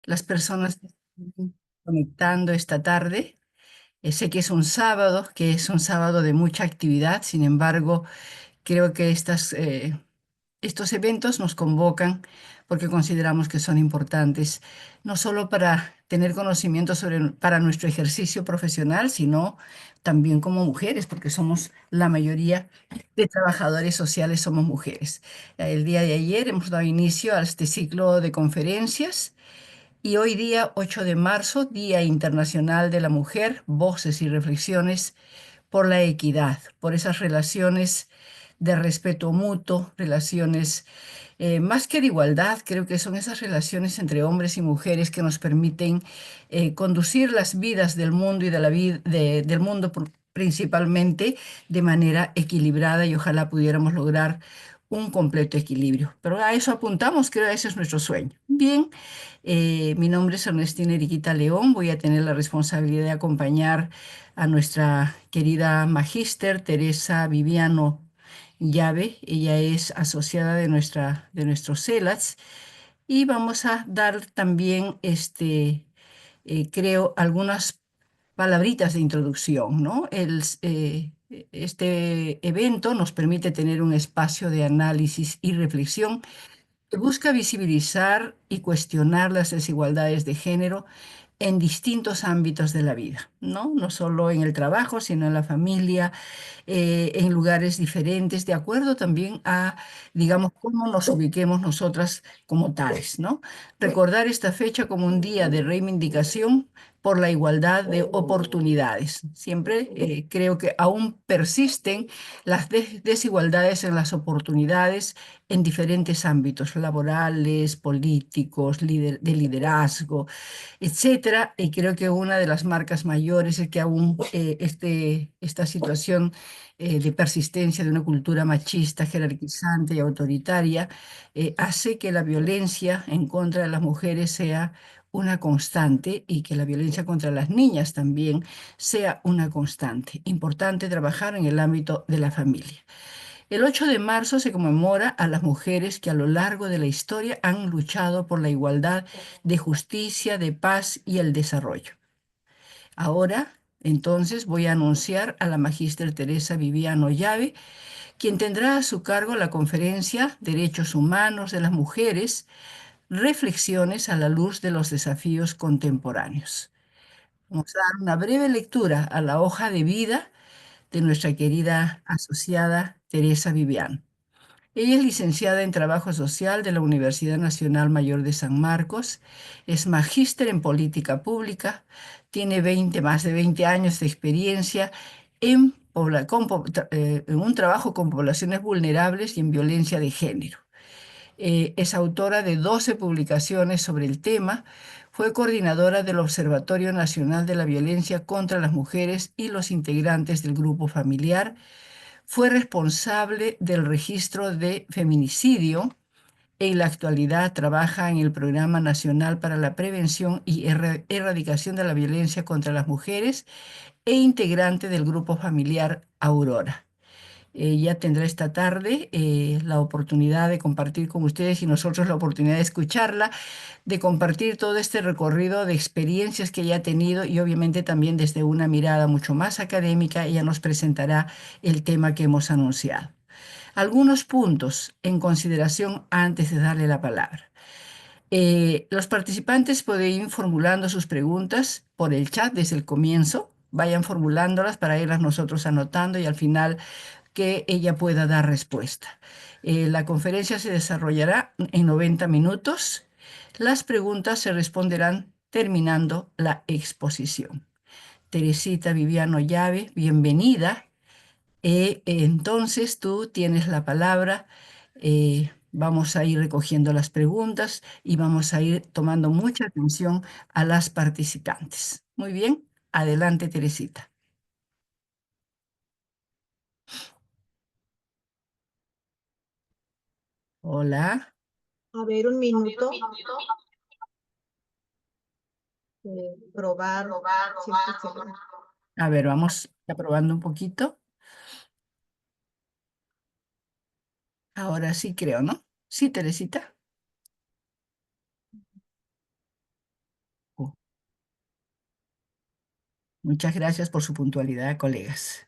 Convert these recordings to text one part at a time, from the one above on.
las personas que están conectando esta tarde. Sé que es un sábado de mucha actividad. Sin embargo, creo que estos eventos nos convocan porque consideramos que son importantes, no solo para tener conocimiento para nuestro ejercicio profesional, sino también como mujeres, porque somos la mayoría de trabajadores sociales, somos mujeres. El día de ayer hemos dado inicio a este ciclo de conferencias. Y hoy día, 8 de marzo, Día Internacional de la Mujer, Voces y Reflexiones por la Equidad, por esas relaciones de respeto mutuo, relaciones más que de igualdad, creo que son esas relaciones entre hombres y mujeres que nos permiten conducir las vidas del mundo y del mundo principalmente de manera equilibrada y ojalá pudiéramos lograr un completo equilibrio. Pero a eso apuntamos, creo que ese es nuestro sueño. Bien, mi nombre es Ernestina Eriquita León, voy a tener la responsabilidad de acompañar a nuestra querida magíster Teresa Viviano Llave. Ella es asociada de nuestros CELATS y vamos a dar también, creo, algunas palabritas de introducción, ¿no? Este evento nos permite tener un espacio de análisis y reflexión que busca visibilizar y cuestionar las desigualdades de género en distintos ámbitos de la vida, ¿no? No solo en el trabajo, sino en la familia, en lugares diferentes, de acuerdo también a, digamos, cómo nos ubiquemos nosotras como tales, ¿no? Recordar esta fecha como un día de reivindicación por la igualdad de oportunidades. Siempre creo que aún persisten las desigualdades en las oportunidades en diferentes ámbitos laborales, políticos, de liderazgo, etcétera. Y creo que una de las marcas mayores es que aún esta situación de persistencia de una cultura machista, jerarquizante y autoritaria hace que la violencia en contra de las mujeres sea una constante y que la violencia contra las niñas también sea una constante. Importante trabajar en el ámbito de la familia. El 8 de marzo se conmemora a las mujeres que a lo largo de la historia han luchado por la igualdad de justicia, de paz y el desarrollo. Ahora, entonces, voy a anunciar a la magíster Teresa Viviano Llave, quien tendrá a su cargo la conferencia Derechos Humanos de las Mujeres, Reflexiones a la luz de los desafíos contemporáneos. Vamos a dar una breve lectura a la hoja de vida de nuestra querida asociada Teresa Viviano. Ella es licenciada en Trabajo Social de la Universidad Nacional Mayor de San Marcos, es magíster en Política Pública, tiene más de 20 años de experiencia en un trabajo con poblaciones vulnerables y en violencia de género. Es autora de 12 publicaciones sobre el tema, fue coordinadora del Observatorio Nacional de la Violencia contra las Mujeres y los integrantes del Grupo Familiar, fue responsable del registro de feminicidio. En la actualidad trabaja en el Programa Nacional para la Prevención y Erradicación de la Violencia contra las Mujeres e integrante del Grupo Familiar Aurora. Ella tendrá esta tarde la oportunidad de compartir con ustedes y nosotros la oportunidad de escucharla, de compartir todo este recorrido de experiencias que ella ha tenido y obviamente también desde una mirada mucho más académica ella nos presentará el tema que hemos anunciado. Algunos puntos en consideración antes de darle la palabra. Los participantes pueden ir formulando sus preguntas por el chat desde el comienzo. Vayan formulándolas para irlas nosotros anotando y al final que ella pueda dar respuesta. La conferencia se desarrollará en 90 minutos. Las preguntas se responderán terminando la exposición. Teresita Viviano Llave, bienvenida. Entonces tú tienes la palabra. Vamos a ir recogiendo las preguntas y vamos a ir tomando mucha atención a las participantes. Muy bien, adelante, Teresita. Hola. A ver, un minuto. Probar si esto se ve. A ver, vamos aprobando un poquito. Ahora sí creo, ¿no? Sí, Teresita. Muchas gracias por su puntualidad, colegas.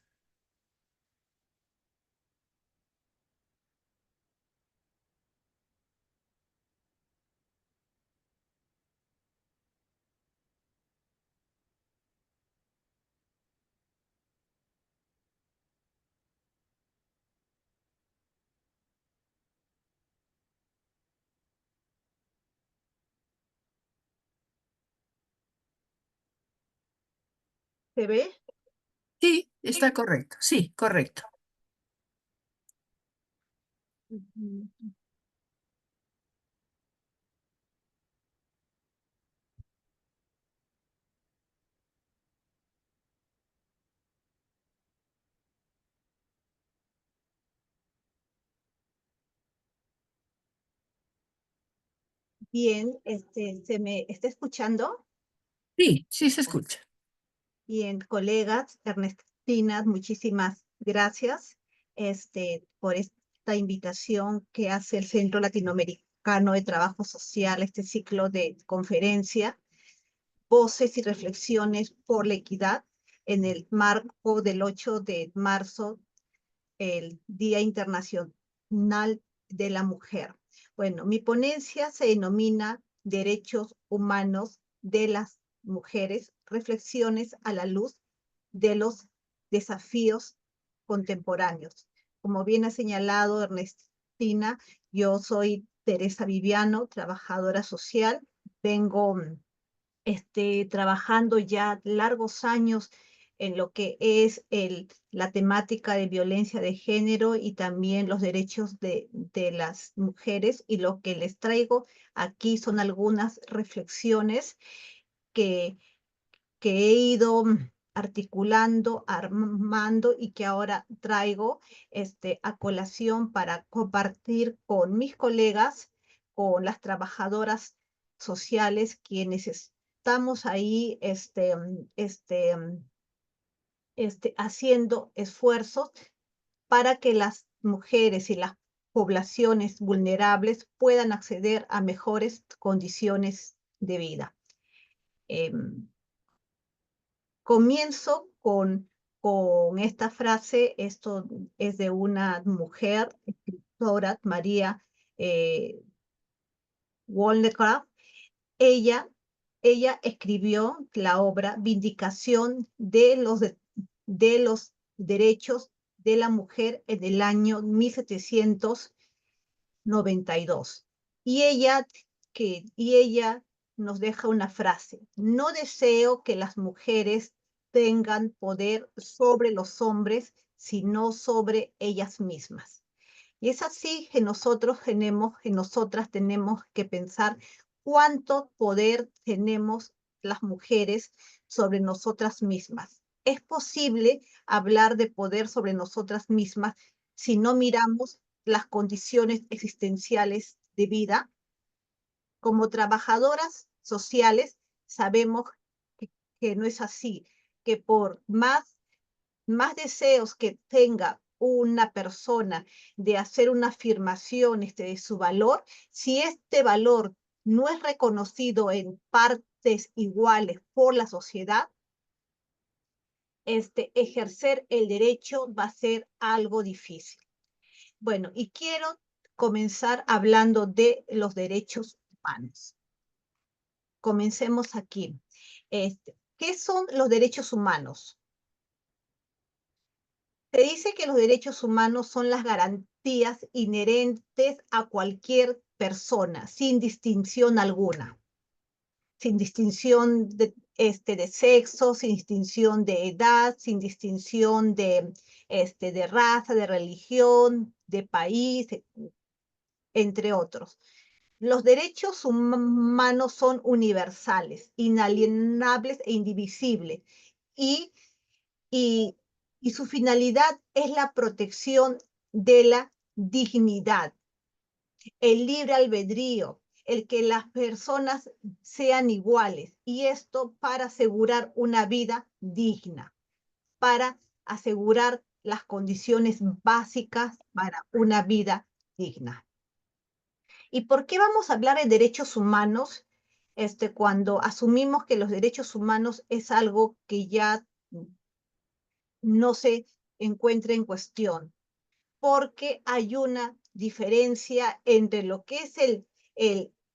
¿Se ve? Sí, está correcto. Sí, correcto. Ujú. Bien, ¿se me está escuchando? Sí, sí se escucha. Bien, colegas, Ernestina, muchísimas gracias por esta invitación que hace el Centro Latinoamericano de Trabajo Social, este ciclo de conferencia, Voces y Reflexiones por la Equidad, en el marco del 8 de marzo, el Día Internacional de la Mujer. Bueno, mi ponencia se denomina Derechos Humanos de las Mujeres, reflexiones a la luz de los desafíos contemporáneos. Como bien ha señalado Ernestina, yo soy Teresa Viviano, trabajadora social. Vengo trabajando ya largos años en lo que es la temática de violencia de género y también los derechos de las mujeres. Y lo que les traigo aquí son algunas reflexiones que, que he ido articulando, armando y que ahora traigo a colación para compartir con mis colegas, con las trabajadoras sociales, quienes estamos ahí haciendo esfuerzos para que las mujeres y las poblaciones vulnerables puedan acceder a mejores condiciones de vida. Comienzo con esta frase. Esto es de una mujer, escritora, María Wollstonecraft. Ella, ella escribió la obra Vindicación de los Derechos de la Mujer en el año 1792. Y ella nos deja una frase: no deseo que las mujeres tengan poder sobre los hombres, sino sobre ellas mismas. Y es así que nosotras tenemos que pensar cuánto poder tenemos las mujeres sobre nosotras mismas. Es posible hablar de poder sobre nosotras mismas si no miramos las condiciones existenciales de vida. Como trabajadoras sociales sabemos que no es así, que por más deseos que tenga una persona de hacer una afirmación de su valor, si este valor no es reconocido en partes iguales por la sociedad, ejercer el derecho va a ser algo difícil. Bueno, y quiero comenzar hablando de los derechos humanos. Comencemos aquí. ¿Qué son los derechos humanos? Se dice que los derechos humanos son las garantías inherentes a cualquier persona, sin distinción alguna, sin distinción de sexo, sin distinción de edad, sin distinción de raza, de religión, de país, entre otros. Los derechos humanos son universales, inalienables e indivisibles, y y, y su finalidad es la protección de la dignidad, el libre albedrío, el que las personas sean iguales, y esto para asegurar una vida digna, para asegurar las condiciones básicas para una vida digna. ¿Y por qué vamos a hablar de derechos humanos cuando asumimos que los derechos humanos es algo que ya no se encuentre en cuestión, porque hay una diferencia entre lo que es el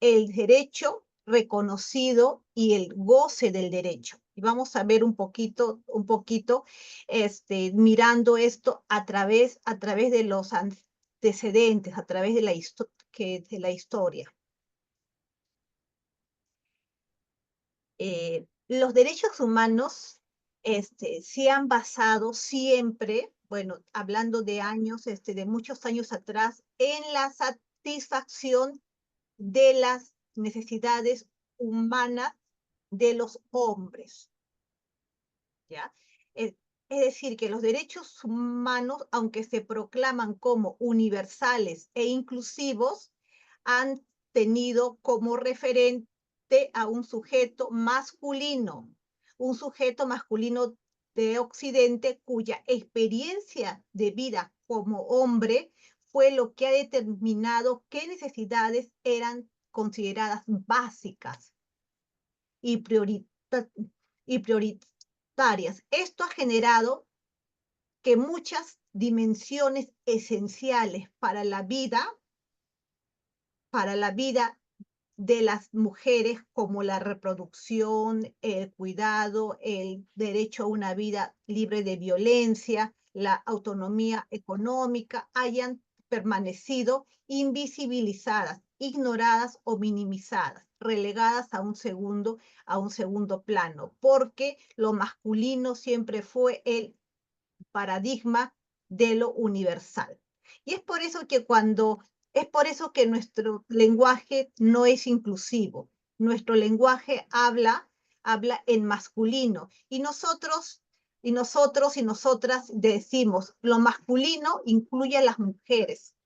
derecho reconocido y el goce del derecho. Y vamos a ver un poquito, mirando esto a través de los antecedentes, a través de de la historia. Los derechos humanos se han basado siempre, bueno, hablando de años, de muchos años atrás, en la satisfacción de las necesidades humanas de los hombres, ¿ya? Es decir, que los derechos humanos, aunque se proclaman como universales e inclusivos, han tenido como referente a un sujeto masculino de Occidente cuya experiencia de vida como hombre fue lo que ha determinado qué necesidades eran consideradas básicas y, y prioritarias. Esto ha generado que muchas dimensiones esenciales para la vida de las mujeres, como la reproducción, el cuidado, el derecho a una vida libre de violencia, la autonomía económica, hayan permanecido invisibilizadas, ignoradas o minimizadas, relegadas a un segundo plano, porque lo masculino siempre fue el paradigma de lo universal. Y es por eso que nuestro lenguaje no es inclusivo. Nuestro lenguaje habla en masculino y nosotras decimos lo masculino incluye a las mujeres,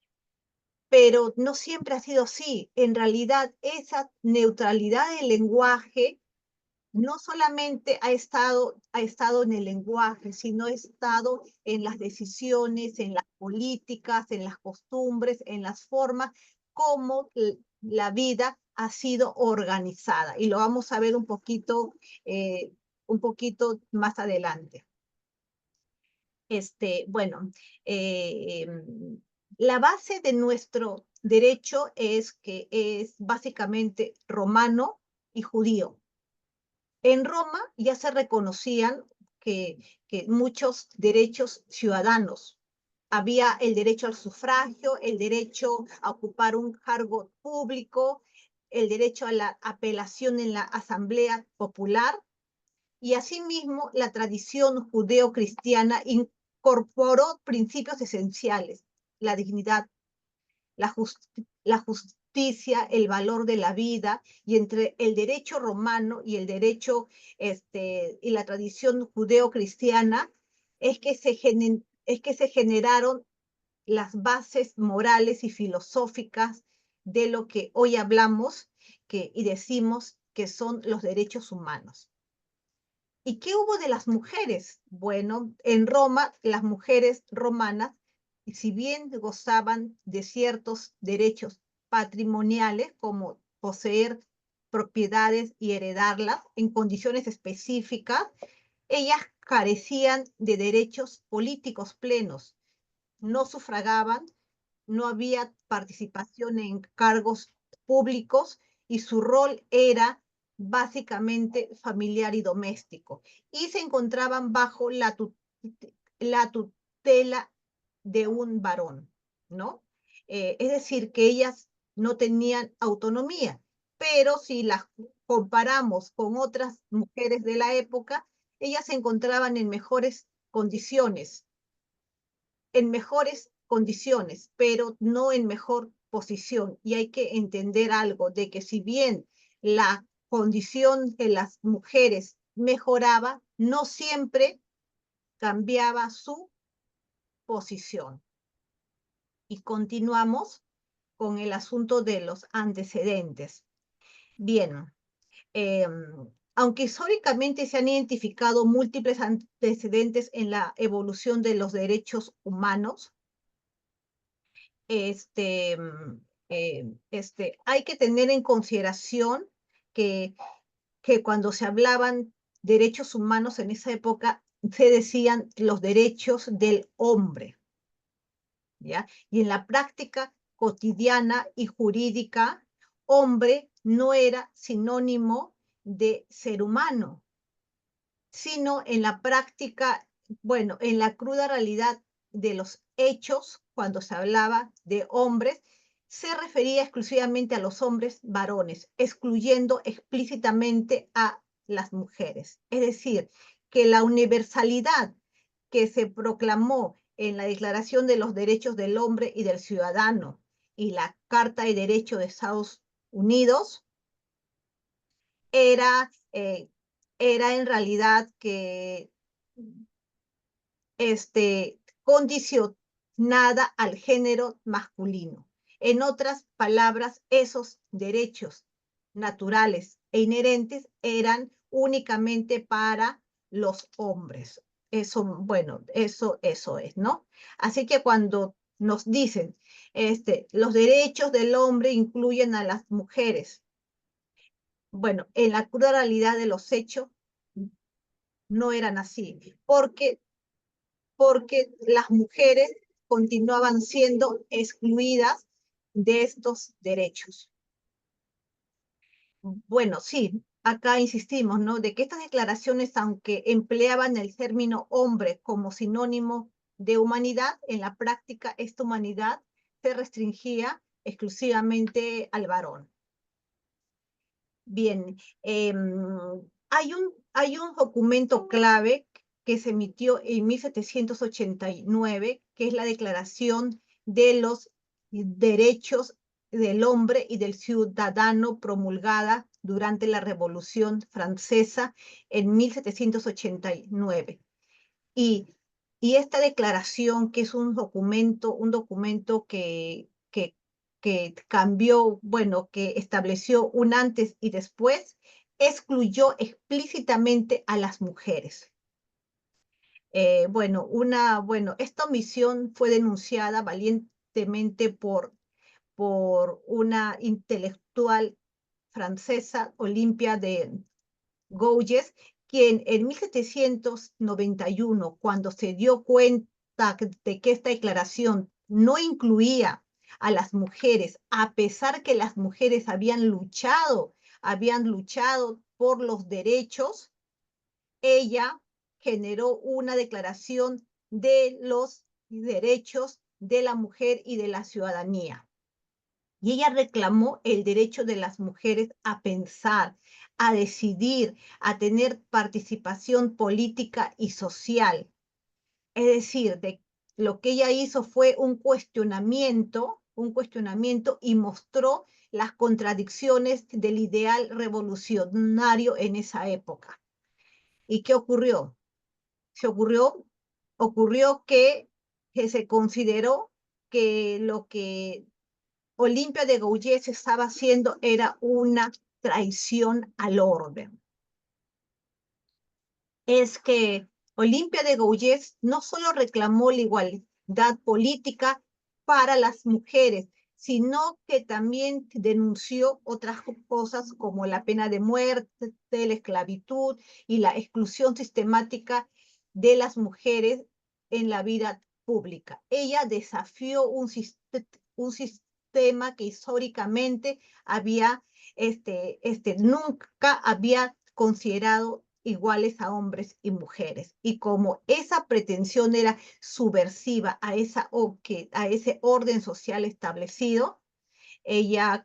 pero no siempre ha sido así. En realidad, esa neutralidad del lenguaje no solamente ha estado en el lenguaje, sino ha estado en las decisiones, en las políticas, en las costumbres, en las formas como la vida ha sido organizada. Y lo vamos a ver un poquito más adelante. Bueno, la base de nuestro derecho es que es básicamente romano y judío. En Roma ya se reconocían muchos derechos ciudadanos. Había el derecho al sufragio, el derecho a ocupar un cargo público, el derecho a la apelación en la Asamblea Popular, y asimismo la tradición judeo-cristiana incorporó principios esenciales: la dignidad, la justicia, el valor de la vida, y entre el derecho romano y el derecho y la tradición judeo-cristiana es que se generaron las bases morales y filosóficas de lo que hoy hablamos y decimos que son los derechos humanos. ¿Y qué hubo de las mujeres? Bueno, en Roma, las mujeres romanas, si bien gozaban de ciertos derechos patrimoniales, como poseer propiedades y heredarlas en condiciones específicas, ellas carecían de derechos políticos plenos, no sufragaban, no había participación en cargos públicos y su rol era básicamente familiar y doméstico. Y se encontraban bajo la tutela de un varón, ¿no? Es decir, que ellas no tenían autonomía, pero si las comparamos con otras mujeres de la época, ellas se encontraban en mejores condiciones, pero no en mejor posición. Y hay que entender algo, de que si bien la condición de las mujeres mejoraba, no siempre cambiaba su posición. Y continuamos con el asunto de los antecedentes. Bien, aunque históricamente se han identificado múltiples antecedentes en la evolución de los derechos humanos, hay que tener en consideración que, que cuando se hablaban derechos humanos en esa época, se decían los derechos del hombre, ¿ya? Y en la práctica cotidiana y jurídica, hombre no era sinónimo de ser humano, sino en la práctica, bueno, en la cruda realidad de los hechos, cuando se hablaba de hombres, se refería exclusivamente a los hombres varones, excluyendo explícitamente a las mujeres. Es decir, que la universalidad que se proclamó en la Declaración de los Derechos del Hombre y del Ciudadano y la Carta de Derechos de Estados Unidos era, era en realidad que condicionada al género masculino. En otras palabras, esos derechos naturales e inherentes eran únicamente para los hombres. Eso, bueno, eso es, ¿no? Así que cuando nos dicen, los derechos del hombre incluyen a las mujeres, bueno, en la cruda realidad de los hechos no eran así, porque las mujeres continuaban siendo excluidas de estos derechos. Bueno, sí, acá insistimos, ¿no? De que estas declaraciones, aunque empleaban el término hombre como sinónimo de humanidad, en la práctica esta humanidad se restringía exclusivamente al varón. Bien, hay un documento clave que se emitió en 1789, que es la Declaración de los Derechos del Hombre y del Ciudadano, promulgada durante la Revolución Francesa en 1789. Y, y esta declaración, que es un documento que cambió, bueno, que estableció un antes y después, excluyó explícitamente a las mujeres. Bueno, esta omisión fue denunciada valientemente por una intelectual francesa, Olimpia de Gouges, quien en 1791, cuando se dio cuenta de que esta declaración no incluía a las mujeres, a pesar que las mujeres habían luchado por los derechos, ella generó una declaración de los derechos de la mujer y de la ciudadanía. Y ella reclamó el derecho de las mujeres a pensar, a decidir, a tener participación política y social. Es decir, lo que ella hizo fue un cuestionamiento y mostró las contradicciones del ideal revolucionario en esa época. ¿Y qué ocurrió? Ocurrió que se consideró que lo que Olimpia de Gouges estaba haciendo era una traición al orden. Es que Olimpia de Gouges no solo reclamó la igualdad política para las mujeres, sino que también denunció otras cosas como la pena de muerte, la esclavitud y la exclusión sistemática de las mujeres en la vida pública. Ella desafió un sistema que históricamente nunca había considerado iguales a hombres y mujeres. Y como esa pretensión era subversiva a ese orden social establecido, ella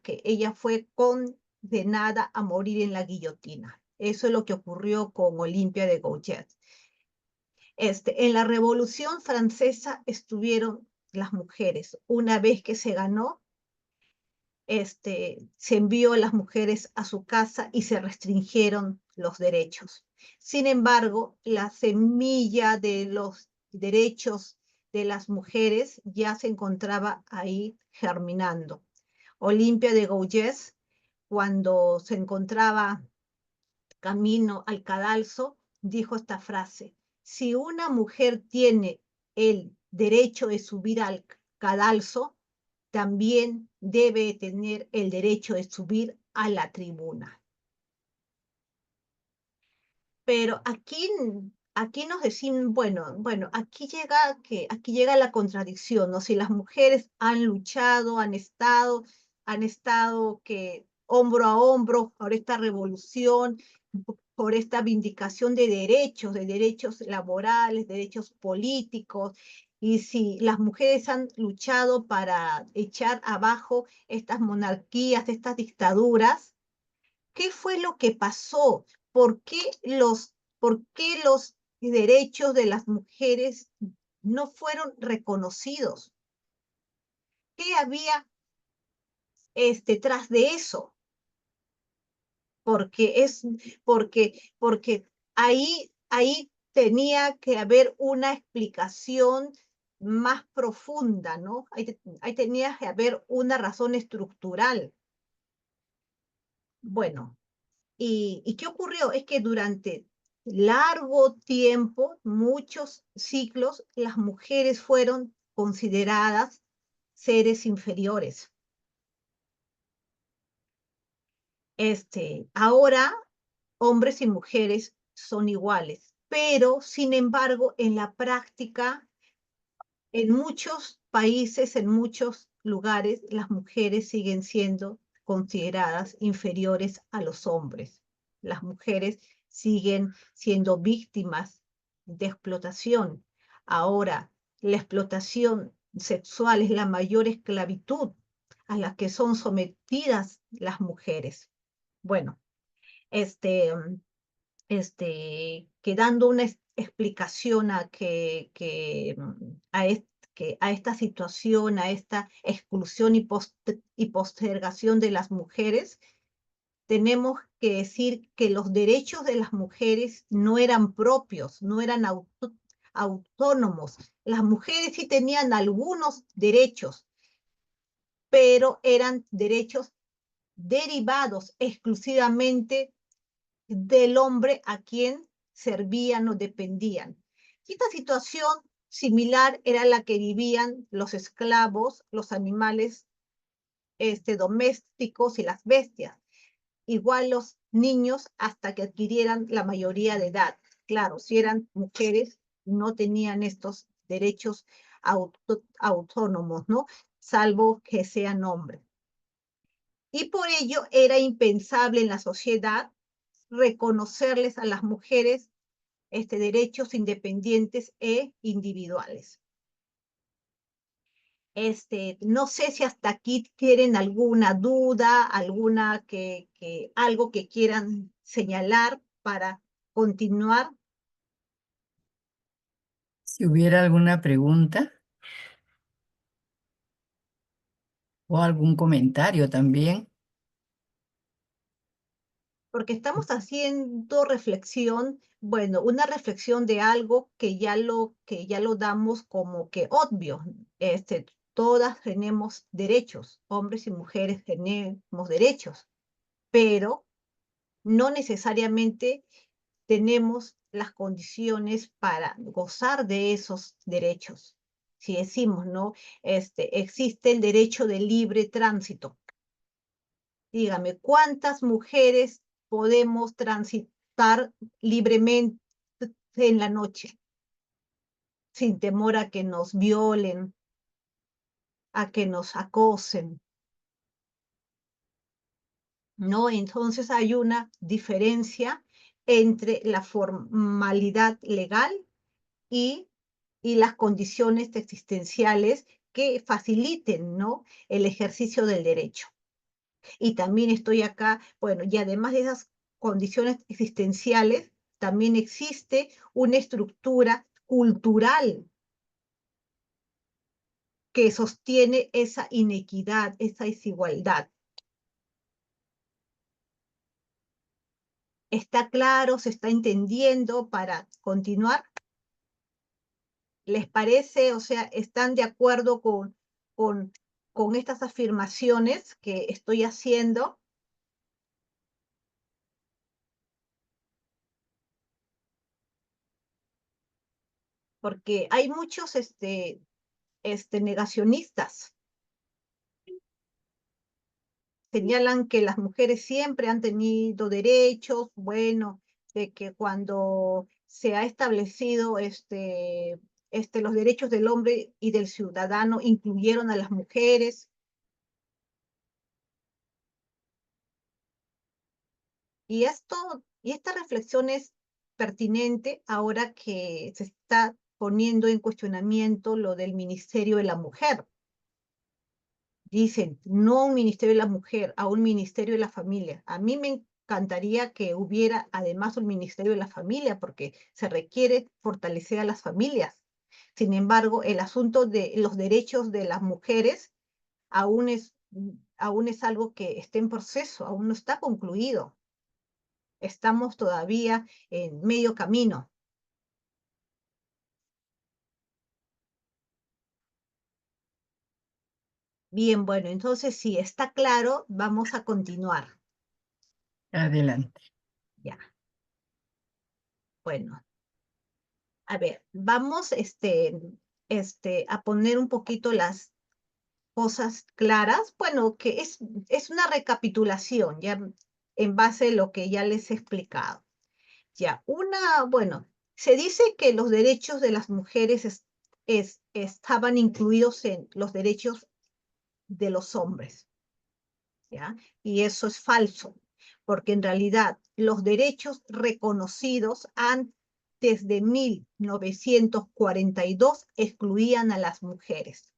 fue condenada a morir en la guillotina. Eso es lo que ocurrió con Olimpia de Gouges. En la Revolución Francesa estuvieron las mujeres. Una vez que se ganó, se envió a las mujeres a su casa y se restringieron los derechos. Sin embargo, la semilla de los derechos de las mujeres ya se encontraba ahí germinando. Olimpia de Gouges, cuando se encontraba camino al cadalso, dijo esta frase: si una mujer tiene el derecho de subir al cadalso, también debe tener el derecho de subir a la tribuna. Pero aquí aquí nos decimos, bueno, aquí llega la contradicción, ¿no? Si las mujeres han luchado, han estado que hombro a hombro por esta revolución, por esta vindicación de derechos laborales, derechos políticos, y si las mujeres han luchado para echar abajo estas monarquías, estas dictaduras, ¿qué fue lo que pasó? Por qué los derechos de las mujeres no fueron reconocidos? ¿Qué había tras de eso? Porque es, porque ahí tenía que haber una explicación más profunda, ¿no? Ahí tenía que haber una razón estructural. Bueno, ¿y qué ocurrió? Es que durante largo tiempo, muchos siglos, las mujeres fueron consideradas seres inferiores. Ahora, hombres y mujeres son iguales, pero sin embargo, en la práctica, en muchos países, en muchos lugares, las mujeres siguen siendo consideradas inferiores a los hombres. Las mujeres siguen siendo víctimas de explotación. Ahora, la explotación sexual es la mayor esclavitud a la que son sometidas las mujeres. Bueno, este, que dando una explicación que a esta situación, a esta exclusión y postergación de las mujeres, tenemos que decir que los derechos de las mujeres no eran propios, no eran autónomos. Las mujeres sí tenían algunos derechos, pero eran derechos derivados exclusivamente del hombre a quien servían o dependían. Y esta situación similar era la que vivían los esclavos, los animales domésticos y las bestias. Igual los niños hasta que adquirieran la mayoría de edad. Claro, si eran mujeres, no tenían estos derechos autónomos, ¿no? Salvo que sean hombres. Y por ello era impensable en la sociedad reconocerles a las mujeres derechos independientes e individuales. No sé si hasta aquí tienen alguna duda, algo que quieran señalar para continuar, Si hubiera alguna pregunta o algún comentario también. porque estamos haciendo reflexión, bueno, una reflexión de algo que ya lo damos como que obvio. Todas tenemos derechos, hombres y mujeres tenemos derechos, pero no necesariamente tenemos las condiciones para gozar de esos derechos. Si decimos, ¿no? Existe el derecho de libre tránsito. Dígame, ¿cuántas mujeres podemos transitar libremente en la noche sin temor a que nos violen, a que nos acosen? ¿No? Entonces hay una diferencia entre la formalidad legal y, y las condiciones existenciales que faciliten, ¿no? El ejercicio del derecho. Y también estoy acá, bueno, y además de esas condiciones existenciales, también existe una estructura cultural que sostiene esa inequidad, esa desigualdad. ¿Está claro? ¿Se está entendiendo para continuar? ¿Les parece? O sea, ¿están de acuerdo con, con estas afirmaciones que estoy haciendo? Porque hay muchos negacionistas. Señalan que las mujeres siempre han tenido derechos, bueno, de que cuando se ha establecido los derechos del hombre y del ciudadano, incluyeron a las mujeres. Y esta reflexión es pertinente ahora que se está poniendo en cuestionamiento lo del Ministerio de la Mujer. Dicen, no a un Ministerio de la Mujer, a un Ministerio de la Familia. A mí me encantaría que hubiera además un Ministerio de la Familia, porque se requiere fortalecer a las familias. Sin embargo, el asunto de los derechos de las mujeres aún aún es algo que está en proceso, aún no está concluido. Estamos todavía en medio camino. Bien, bueno, entonces si está claro, vamos a continuar. Adelante. Ya, bueno, a ver, vamos a poner un poquito las cosas claras. Bueno, que es una recapitulación, ya en base a lo que ya les he explicado. Ya, bueno, se dice que los derechos de las mujeres estaban incluidos en los derechos de los hombres, ¿ya? Y eso es falso, porque en realidad los derechos reconocidos antes de 1942 excluían a las mujeres.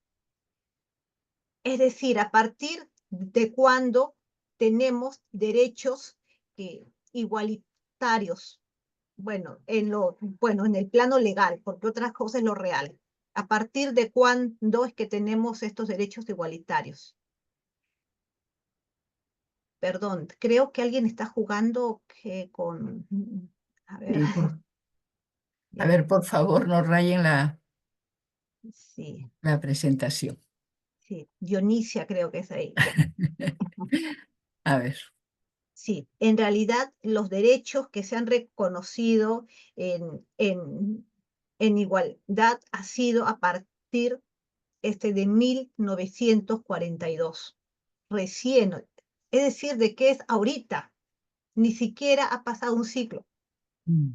Es decir, a partir de cuando tenemos derechos igualitarios, bueno, en el plano legal, porque otra cosa es lo real. ¿A partir de cuándo es que tenemos estos derechos igualitarios? Perdón, creo que alguien está jugando a ver, Sí, a ya, ver, por favor, no rayen sí, la presentación. sí, Dionisia creo que es ahí, ya. A ver. Sí, en realidad los derechos que se han reconocido en, en, en igualdad ha sido a partir de 1942, recién, es decir, de que es ahorita, ni siquiera ha pasado un siglo. Mm.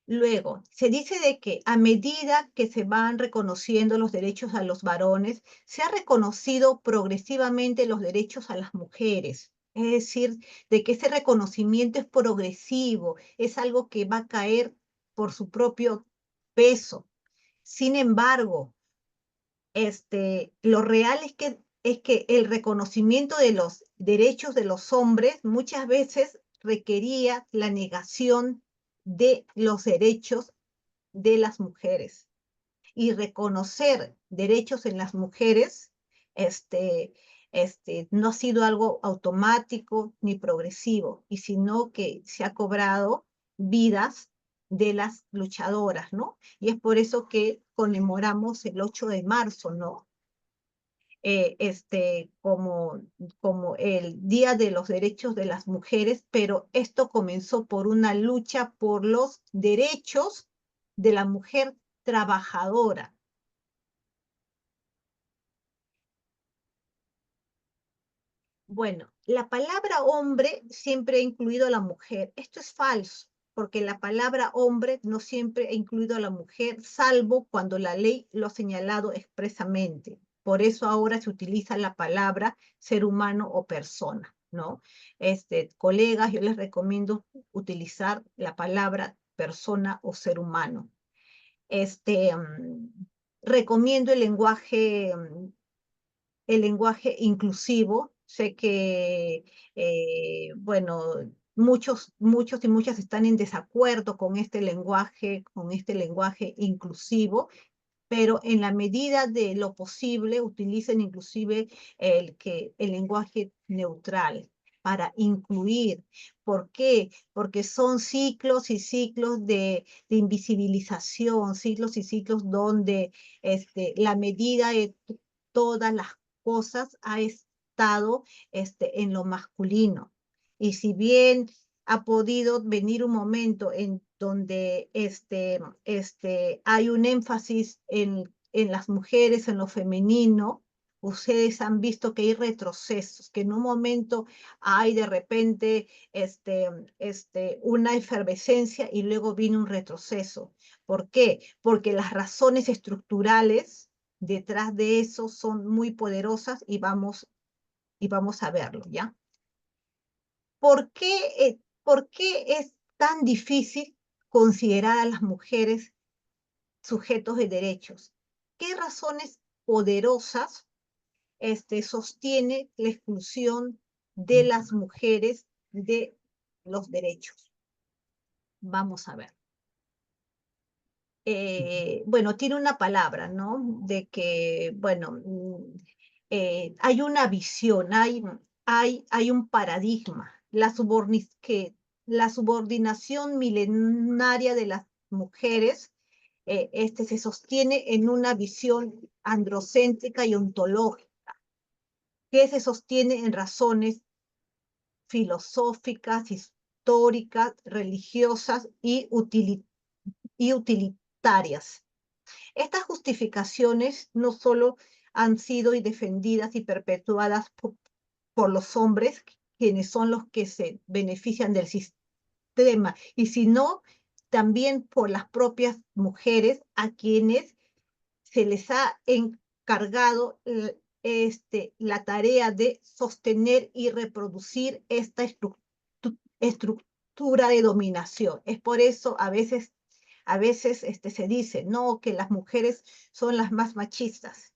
Luego, se dice de que a medida que se van reconociendo los derechos a los varones, se ha reconocido progresivamente los derechos a las mujeres. Es decir, de que ese reconocimiento es progresivo, es algo que va a caer por su propio peso. Sin embargo, lo real es que el reconocimiento de los derechos de los hombres muchas veces requería la negación de los derechos de las mujeres. Y reconocer derechos en las mujeres no ha sido algo automático ni progresivo, y sino que se ha cobrado vidas de las luchadoras, ¿no? Y es por eso que conmemoramos el 8 de marzo, ¿no? Como el Día de los Derechos de las Mujeres, pero esto comenzó por una lucha por los derechos de la mujer trabajadora. Bueno, la palabra hombre siempre ha incluido a la mujer. Esto es falso, porque la palabra hombre no siempre ha incluido a la mujer, salvo cuando la ley lo ha señalado expresamente. Por eso ahora se utiliza la palabra ser humano o persona, ¿no? Colegas, yo les recomiendo utilizar la palabra persona o ser humano. Este, mm, Recomiendo el lenguaje inclusivo. Sé que, bueno, muchos y muchas están en desacuerdo con este lenguaje inclusivo, pero en la medida de lo posible utilicen inclusive el lenguaje neutral para incluir. ¿Por qué? Porque son ciclos y ciclos de invisibilización, ciclos y ciclos donde la medida de todas las cosas ha estado en lo masculino. Y si bien ha podido venir un momento en donde hay un énfasis en las mujeres, en lo femenino, ustedes han visto que hay retrocesos, que en un momento hay de repente una efervescencia y luego viene un retroceso. ¿Por qué? Porque las razones estructurales detrás de eso son muy poderosas y vamos a verlo, ¿ya? ¿Por qué es tan difícil considerar a las mujeres sujetos de derechos? ¿Qué razones poderosas sostiene la exclusión de las mujeres de los derechos? Vamos a ver. Bueno, tiene una palabra, ¿no? De que, bueno, hay una visión, hay un paradigma, que la subordinación milenaria de las mujeres se sostiene en una visión androcéntrica y ontológica, que se sostiene en razones filosóficas, históricas, religiosas y utilitarias. Estas justificaciones no solo han sido defendidas y perpetuadas por los hombres, quienes son los que se benefician del sistema, y sino también por las propias mujeres a quienes se les ha encargado la tarea de sostener y reproducir esta estructura de dominación. Es por eso a veces se dice, no, que las mujeres son las más machistas.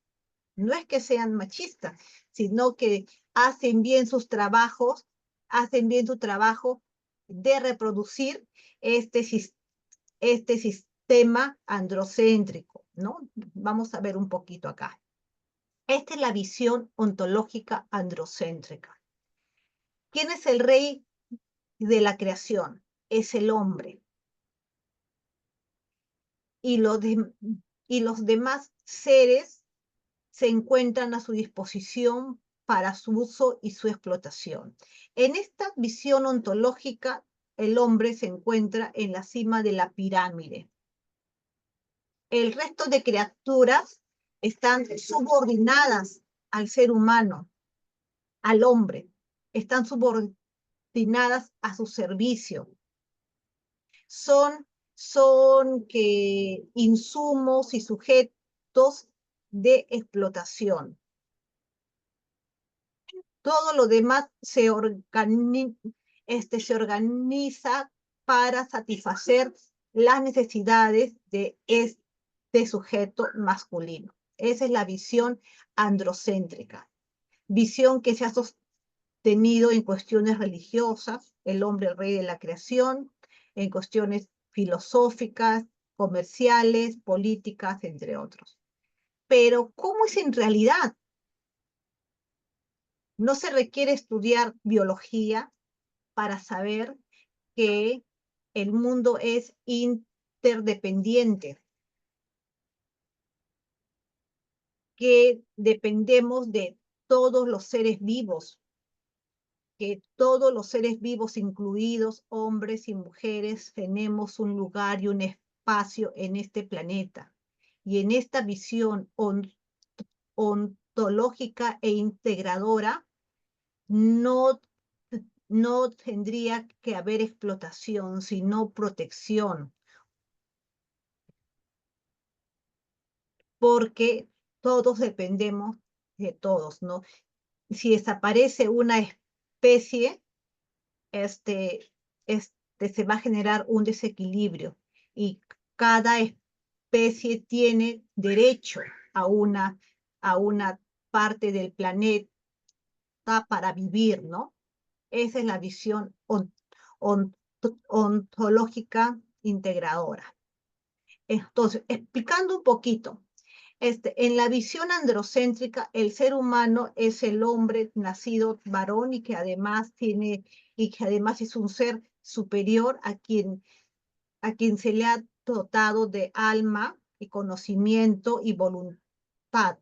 No es que sean machistas, sino que hacen bien sus trabajos, hacen bien su trabajo de reproducir este sistema androcéntrico, ¿no? Vamos a ver un poquito acá. Esta es la visión ontológica androcéntrica. ¿Quién es el rey de la creación? Es el hombre. Y los demás seres se encuentran a su disposición para su uso y su explotación. En esta visión ontológica, el hombre se encuentra en la cima de la pirámide. El resto de criaturas están subordinadas al ser humano, al hombre, están subordinadas a su servicio. Son insumos y sujetos de explotación. Todo lo demás se organiza para satisfacer las necesidades de este sujeto masculino. Esa es la visión androcéntrica, visión que se ha sostenido en cuestiones religiosas, el hombre el rey de la creación, en cuestiones filosóficas, comerciales, políticas, entre otros. Pero, ¿cómo es en realidad? No se requiere estudiar biología para saber que el mundo es interdependiente, que dependemos de todos los seres vivos, que todos los seres vivos, incluidos hombres y mujeres, tenemos un lugar y un espacio en este planeta. Y en esta visión ontológica e integradora, no no tendría que haber explotación, sino protección, porque todos dependemos de todos, ¿no? Si desaparece una especie, este, se va a generar un desequilibrio y cada especie tiene derecho a una parte del planeta para vivir, ¿no? Esa es la visión ontológica integradora. Entonces, explicando un poquito, en la visión androcéntrica, el ser humano es el hombre nacido varón y que además es un ser superior a quien se le ha dotado de alma y conocimiento y voluntad.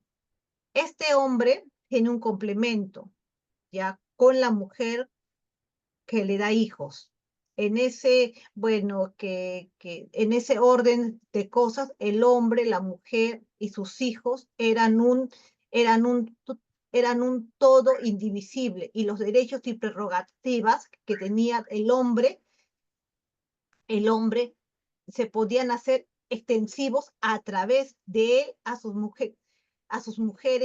Este hombre tiene un complemento, ya con la mujer que le da hijos. En ese, bueno, en ese orden de cosas, el hombre, la mujer y sus hijos eran eran un todo indivisible, y los derechos y prerrogativas que tenía el hombre se podían hacer extensivos a través de él a sus mujeres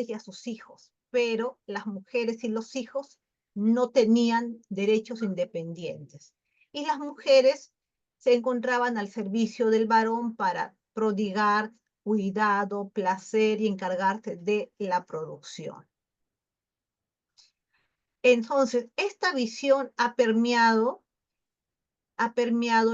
y a sus hijos, pero las mujeres y los hijos no tenían derechos independientes. Y las mujeres se encontraban al servicio del varón para prodigar cuidado, placer y encargarse de la producción. Entonces, esta visión ha permeado la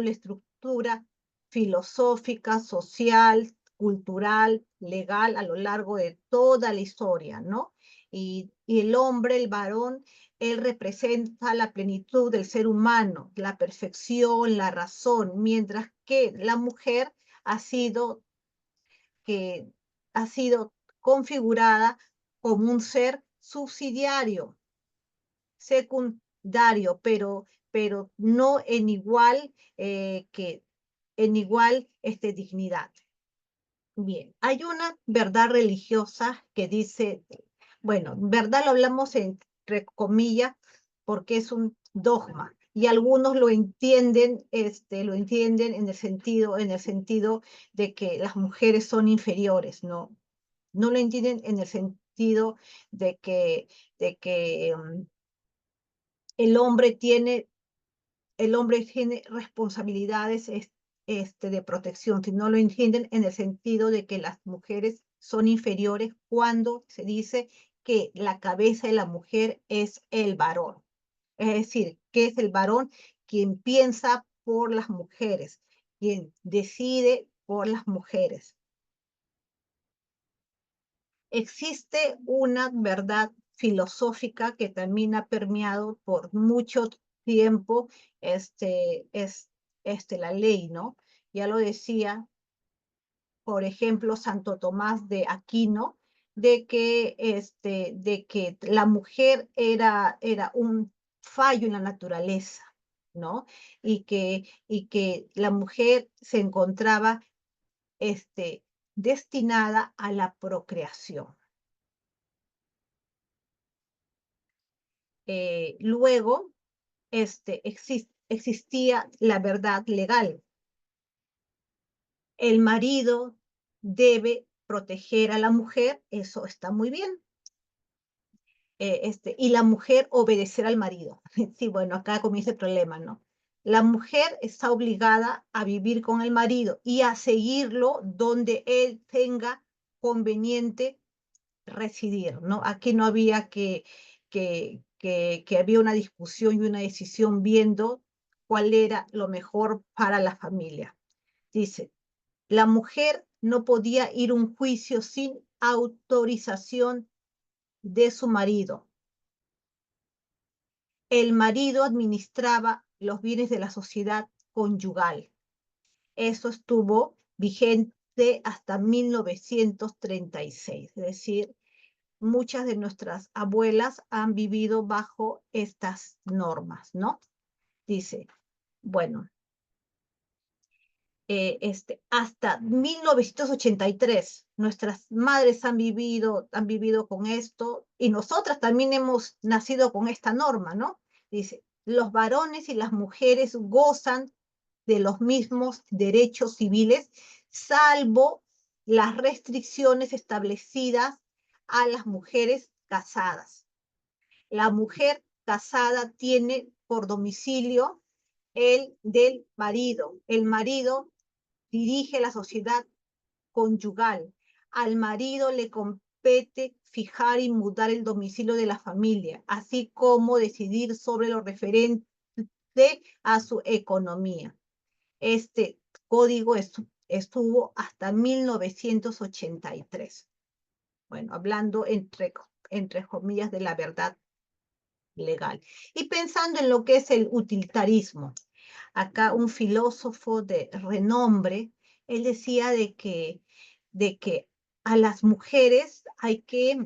estructura filosófica, social, cultural, legal a lo largo de toda la historia, ¿no? Y el hombre, el varón, él representa la plenitud del ser humano, la perfección, la razón, mientras que la mujer ha sido, que, ha sido configurada como un ser subsidiario, secundario, pero no en igual, dignidad. Bien, hay una verdad religiosa que dice, bueno, verdad lo hablamos entre comillas porque es un dogma y algunos lo entienden en el sentido de que las mujeres son inferiores, ¿no? No lo entienden en el sentido de que el hombre tiene, responsabilidades de protección, si no lo entienden en el sentido de que las mujeres son inferiores cuando se dice que la cabeza de la mujer es el varón. Es decir, que es el varón quien piensa por las mujeres, quien decide por las mujeres. Existe una verdad filosófica que también ha permeado por mucho tiempo la ley, ¿no? Ya lo decía, por ejemplo, Santo Tomás de Aquino, de que la mujer era un fallo en la naturaleza, ¿no? Y que la mujer se encontraba destinada a la procreación. Luego existía la verdad legal. El marido debe proteger a la mujer, eso está muy bien. Y la mujer obedecer al marido. Sí, bueno, acá comienza el problema, ¿no? La mujer está obligada a vivir con el marido y a seguirlo donde él tenga conveniente residir, ¿no? Aquí no había que había una discusión y una decisión viendo cuál era lo mejor para la familia. Dice, la mujer no podía ir a un juicio sin autorización de su marido. El marido administraba los bienes de la sociedad conyugal. Eso estuvo vigente hasta 1936, es decir, muchas de nuestras abuelas han vivido bajo estas normas, ¿no? Dice, bueno, hasta 1983 nuestras madres han vivido con esto y nosotras también hemos nacido con esta norma, ¿no? Dice, los varones y las mujeres gozan de los mismos derechos civiles, salvo las restricciones establecidas a las mujeres casadas. La mujer casada tiene por domicilio el del marido. El marido dirige la sociedad conyugal. Al marido le compete fijar y mudar el domicilio de la familia, así como decidir sobre lo referente a su economía. Este código estuvo hasta 1983. Bueno, hablando entre comillas de la verdad legal. Y pensando en lo que es el utilitarismo, acá un filósofo de renombre, él decía de que a las mujeres hay que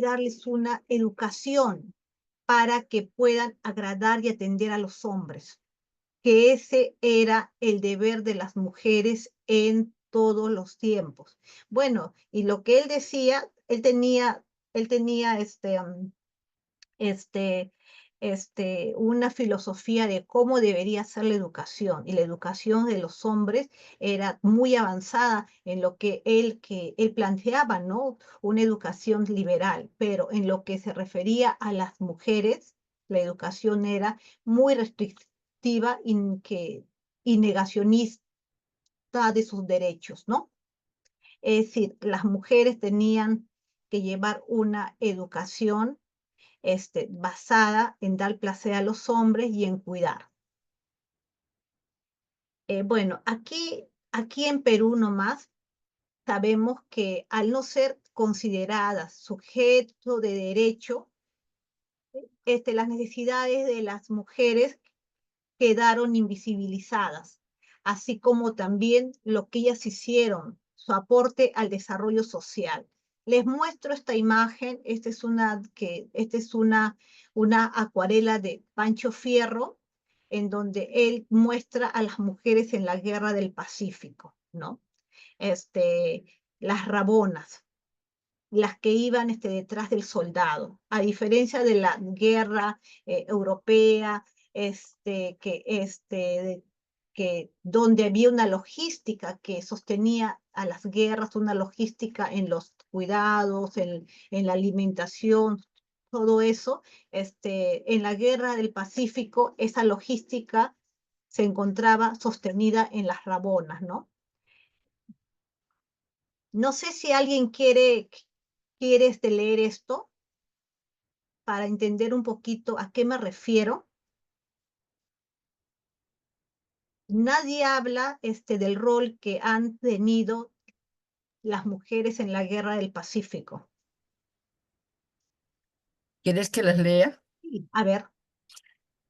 darles una educación para que puedan agradar y atender a los hombres, que ese era el deber de las mujeres en todos los tiempos. Bueno, y lo que él decía él tenía este, una filosofía de cómo debería ser la educación. Y la educación de los hombres era muy avanzada en lo que él planteaba, ¿no? Una educación liberal, pero en lo que se refería a las mujeres, la educación era muy restrictiva y negacionista de sus derechos, ¿no? Es decir, las mujeres tenían que llevar una educación basada en dar placer a los hombres y en cuidar. Bueno, aquí en Perú nomás sabemos que al no ser consideradas sujeto de derecho, las necesidades de las mujeres quedaron invisibilizadas, así como también lo que ellas hicieron, su aporte al desarrollo social. Les muestro esta imagen, esta es una acuarela de Pancho Fierro, en donde él muestra a las mujeres en la guerra del Pacífico, ¿no? Las rabonas, las que iban detrás del soldado, a diferencia de la guerra europea, que donde había una logística que sostenía a las guerras, una logística en los cuidados, en la alimentación, todo eso, en la guerra del Pacífico, esa logística se encontraba sostenida en las rabonas, ¿no? No sé si alguien quiere leer esto para entender un poquito a qué me refiero. Nadie habla del rol que han tenido las mujeres en la guerra del Pacífico. ¿Quieres que las lea? Sí. A ver,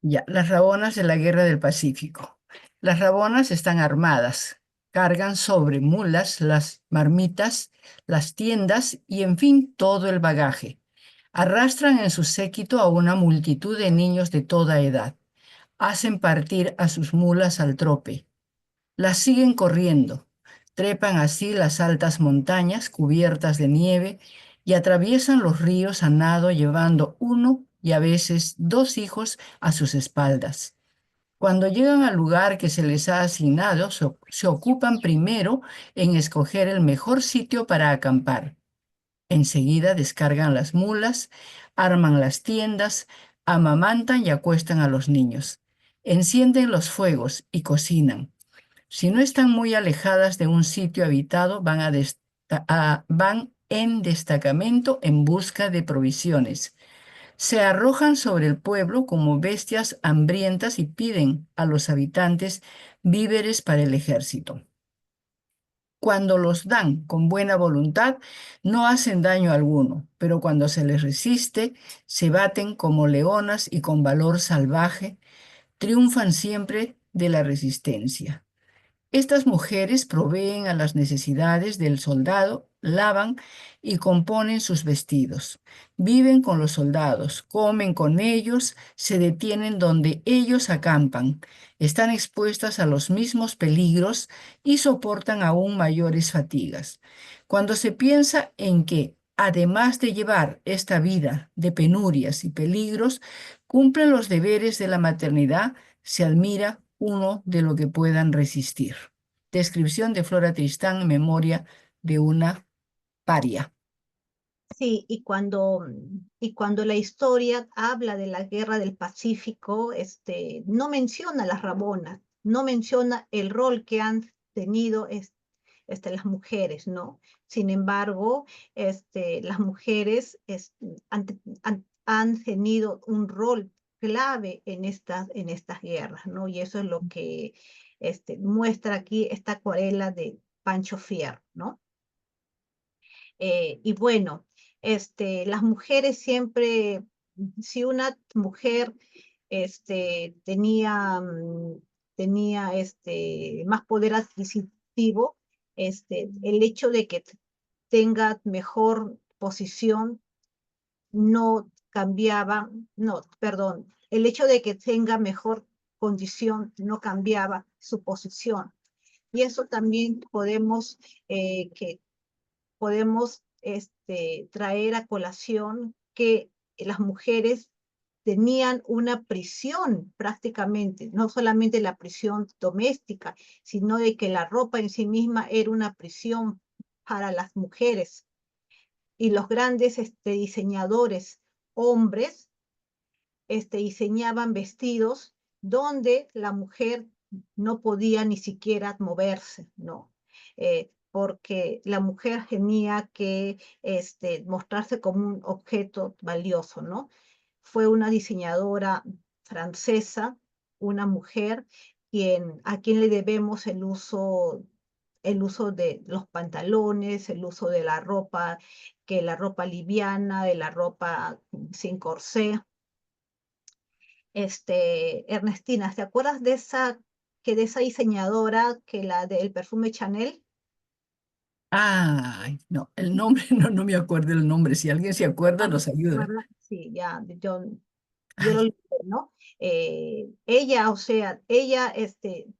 Ya, las rabonas de la Guerra del Pacífico. Las rabonas están armadas, cargan sobre mulas las marmitas, las tiendas y, en fin, todo el bagaje. Arrastran en su séquito a una multitud de niños de toda edad. Hacen partir a sus mulas al trope. Las siguen corriendo. Trepan así las altas montañas cubiertas de nieve y atraviesan los ríos a nado llevando uno y a veces dos hijos a sus espaldas. Cuando llegan al lugar que se les ha asignado, se ocupan primero en escoger el mejor sitio para acampar. Enseguida descargan las mulas, arman las tiendas, amamantan y acuestan a los niños. Encienden los fuegos y cocinan. Si no están muy alejadas de un sitio habitado, van en destacamento en busca de provisiones. Se arrojan sobre el pueblo como bestias hambrientas y piden a los habitantes víveres para el ejército. Cuando los dan con buena voluntad, no hacen daño alguno, pero cuando se les resiste, se baten como leonas y con valor salvaje, triunfan siempre de la resistencia. Estas mujeres proveen a las necesidades del soldado, lavan y componen sus vestidos. Viven con los soldados, comen con ellos, se detienen donde ellos acampan, están expuestas a los mismos peligros y soportan aún mayores fatigas. Cuando se piensa en que, además de llevar esta vida de penurias y peligros, cumplen los deberes de la maternidad, se admira uno de lo que puedan resistir. Descripción de Flora Tristán en memoria de una paria. sí, y cuando la historia habla de la guerra del Pacífico, no menciona las rabonas, no menciona el rol que han tenido las mujeres, ¿no? Sin embargo, las mujeres han tenido un rol clave en estas guerras, ¿no? Y eso es lo que muestra aquí esta acuarela de Pancho Fierro, ¿no? Y bueno, las mujeres siempre, si una mujer tenía más poder adquisitivo, el hecho de que tenga mejor posición no cambiaba, no, perdón, el hecho de que tenga mejor condición no cambiaba su posición. Y eso también podemos traer a colación que las mujeres tenían una prisión prácticamente, no solamente la prisión doméstica, sino de que la ropa en sí misma era una prisión para las mujeres. Y los grandes diseñadores hombres diseñaban vestidos donde la mujer no podía ni siquiera moverse, ¿no? Porque la mujer tenía que mostrarse como un objeto valioso, ¿no? Fue una diseñadora francesa, una mujer, a quien le debemos el uso de los pantalones, el uso de la ropa, que la ropa liviana, de la ropa sin corsé. Ernestina, ¿te acuerdas de esa diseñadora que la del perfume Chanel? Ay, no, el nombre, no me acuerdo el nombre. Si alguien se acuerda, Ah, ¿no nos te ayuda. acuerdas? Sí, ya, yo lo Ay, leí, ¿no? Ella, o sea, ella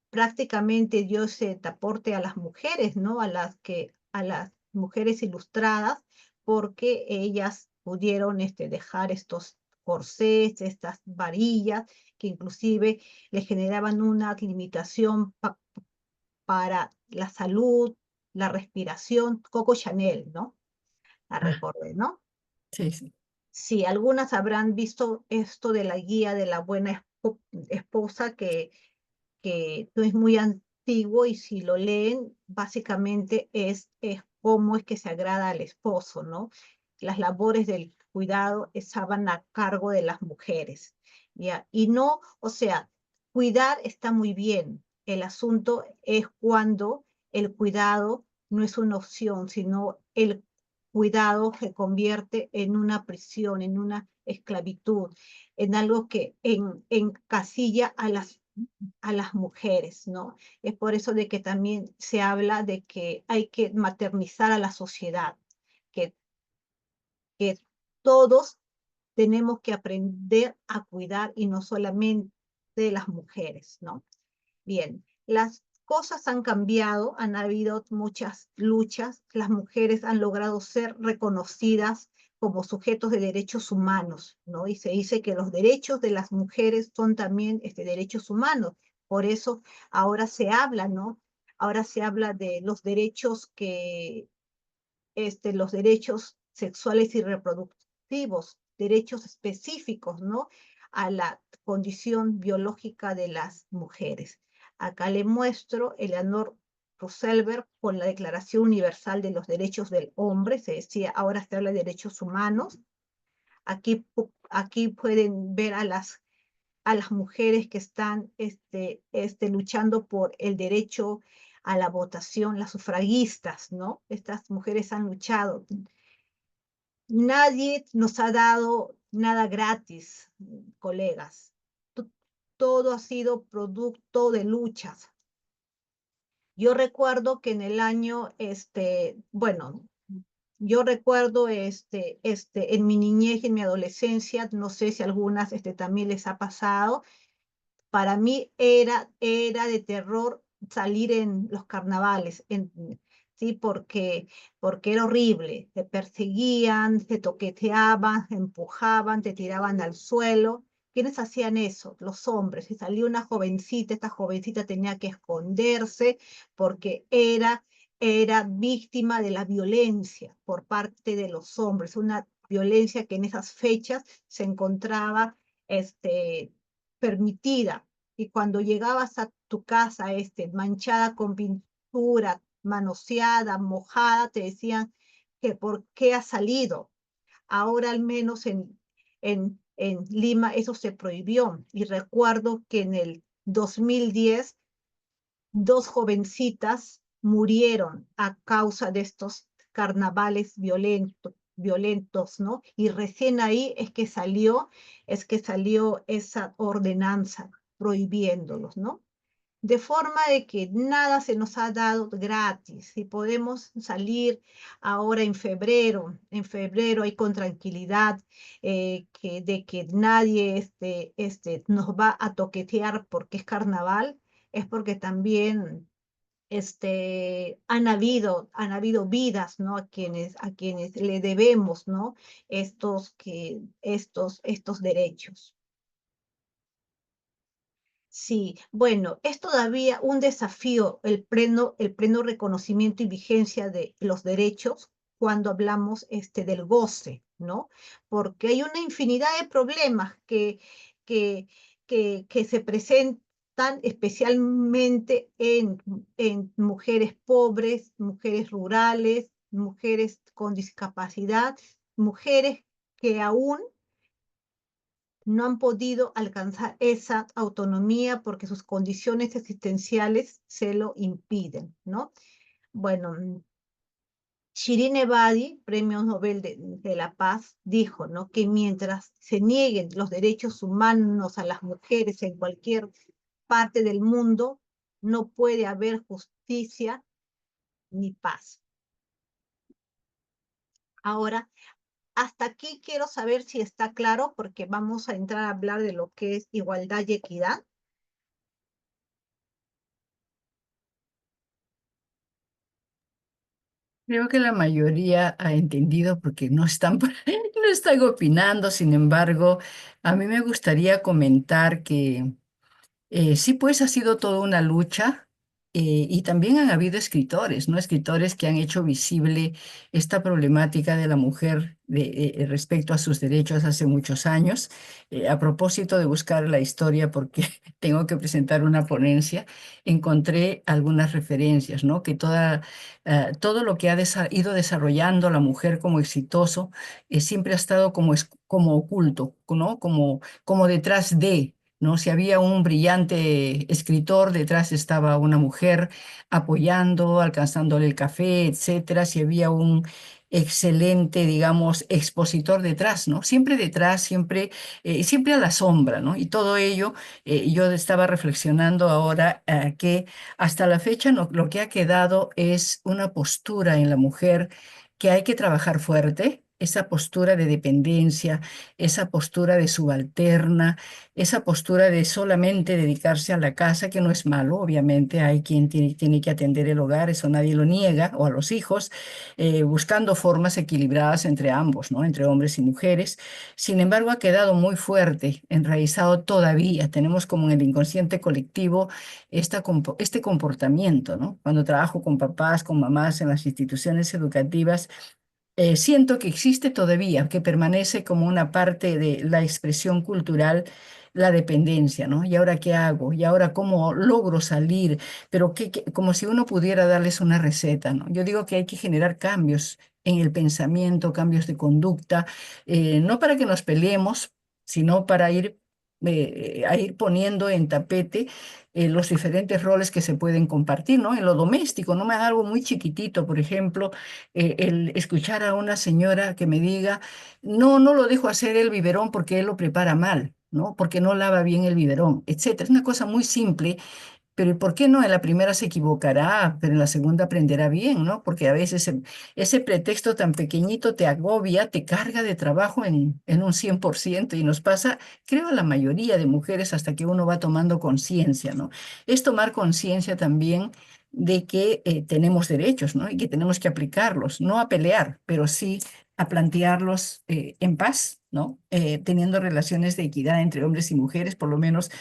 prácticamente dio ese aporte a las mujeres, ¿no? A las mujeres ilustradas, porque ellas pudieron dejar estos corsés, estas varillas, que inclusive le generaban una limitación para la salud, la respiración. Coco Chanel, ¿no? La ah, recordé, ¿no? sí, sí. Sí, algunas habrán visto esto de la guía de la buena esposa, que no es muy antiguo, y si lo leen, básicamente es cómo es que se agrada al esposo, ¿no? Las labores del cuidado estaban a cargo de las mujeres, ¿ya? Y no, o sea, cuidar está muy bien. El asunto es cuando el cuidado no es una opción, sino el cuidado se convierte en una prisión, en una esclavitud, en algo que encasilla a las mujeres, ¿no? Es por eso de que también se habla de que hay que maternizar a la sociedad, que, que todos tenemos que aprender a cuidar, y no solamente las mujeres, ¿no? Bien, las cosas han cambiado, han habido muchas luchas, las mujeres han logrado ser reconocidas como sujetos de derechos humanos, ¿no? Y se dice que los derechos de las mujeres son también derechos humanos. Por eso ahora se habla, ¿no? Ahora se habla de los derechos los derechos sexuales y reproductivos, derechos específicos, ¿no? A la condición biológica de las mujeres. Acá le muestro Eleanor Roosevelt con la Declaración Universal de los Derechos del Hombre. Se decía, ahora se habla de derechos humanos. Aquí pueden ver a las mujeres que están luchando por el derecho a la votación, las sufragistas, ¿no? Estas mujeres han luchado. Nadie nos ha dado nada gratis, colegas. Todo ha sido producto de luchas. Yo recuerdo que en el año, bueno, yo recuerdo en mi niñez y en mi adolescencia, no sé si a algunas también les ha pasado. Para mí era de terror salir en los carnavales, ¿sí? Porque era horrible. Te perseguían, te toqueteaban, te empujaban, te tiraban al suelo. ¿Quiénes hacían eso? Los hombres. Si salía una jovencita, esta jovencita tenía que esconderse porque era víctima de la violencia por parte de los hombres, una violencia que en esas fechas se encontraba permitida. Y cuando llegabas a tu casa manchada con pintura, manoseada, mojada, te decían que por qué has salido. Ahora al menos en Lima eso se prohibió. Y recuerdo que en el 2010 dos jovencitas murieron a causa de estos carnavales violentos, ¿no? Y recién ahí es que salió esa ordenanza prohibiéndolos, ¿no? De forma de que nada se nos ha dado gratis. Y podemos salir ahora en febrero hay con tranquilidad, de que nadie nos va a toquetear porque es carnaval, es porque también han habido vidas, ¿no? A quienes le debemos, ¿no? Estos derechos. Sí, bueno, es todavía un desafío el pleno reconocimiento y vigencia de los derechos cuando hablamos del goce, ¿no? Porque hay una infinidad de problemas que, que se presentan especialmente en mujeres pobres, mujeres rurales, mujeres con discapacidad, mujeres que aún no han podido alcanzar esa autonomía porque sus condiciones existenciales se lo impiden, ¿no? Bueno, Shirin Ebadi, Premio Nobel de la Paz, dijo, ¿no? Que mientras se nieguen los derechos humanos a las mujeres en cualquier parte del mundo, no puede haber justicia ni paz. Ahora, hasta aquí quiero saber si está claro, porque vamos a entrar a hablar de lo que es igualdad y equidad. Creo que la mayoría ha entendido porque no están, no están opinando. Sin embargo, a mí me gustaría comentar que sí, pues ha sido toda una lucha, y también han habido escritores, ¿no? Escritores que han hecho visible esta problemática de la mujer respecto a sus derechos hace muchos años. A propósito de buscar la historia, porque tengo que presentar una ponencia, encontré algunas referencias, ¿no? Que todo lo que ha ido desarrollando la mujer como exitoso siempre ha estado como oculto, ¿no? Como detrás de... ¿no? Si había un brillante escritor, detrás estaba una mujer apoyando, alcanzándole el café, etcétera. Si había un excelente, digamos, expositor detrás, ¿no? Siempre detrás, siempre a la sombra, ¿no? Y todo ello, yo estaba reflexionando ahora que hasta la fecha lo que ha quedado es una postura en la mujer que hay que trabajar fuerte, esa postura de dependencia, esa postura de subalterna, esa postura de solamente dedicarse a la casa, que no es malo, obviamente, hay quien tiene que atender el hogar, eso nadie lo niega, o a los hijos, buscando formas equilibradas entre ambos, ¿no? Entre hombres y mujeres. Sin embargo, ha quedado muy fuerte, enraizado todavía. Tenemos como en el inconsciente colectivo este comportamiento, ¿no? Cuando trabajo con papás, con mamás en las instituciones educativas, siento que existe todavía, que permanece como una parte de la expresión cultural, la dependencia, ¿no? ¿Y ahora qué hago? ¿Y ahora cómo logro salir? Pero como si uno pudiera darles una receta, ¿no? Yo digo que hay que generar cambios en el pensamiento, cambios de conducta, no para que nos peleemos, sino para a ir poniendo en tapete los diferentes roles que se pueden compartir, ¿no? En lo doméstico, no me haga algo muy chiquitito, por ejemplo, el escuchar a una señora que me diga, no, no lo dejo hacer el biberón porque él lo prepara mal, ¿no? Porque no lava bien el biberón, etcétera. Es una cosa muy simple, pero ¿y por qué no? En la primera se equivocará, pero en la segunda aprenderá bien, ¿no? Porque a veces ese pretexto tan pequeñito te agobia, te carga de trabajo en un 100%, y nos pasa, creo, a la mayoría de mujeres hasta que uno va tomando conciencia, ¿no? Es tomar conciencia también de que tenemos derechos, ¿no? Y que tenemos que aplicarlos, no a pelear, pero sí a plantearlos en paz, ¿no? Teniendo relaciones de equidad entre hombres y mujeres, por lo menos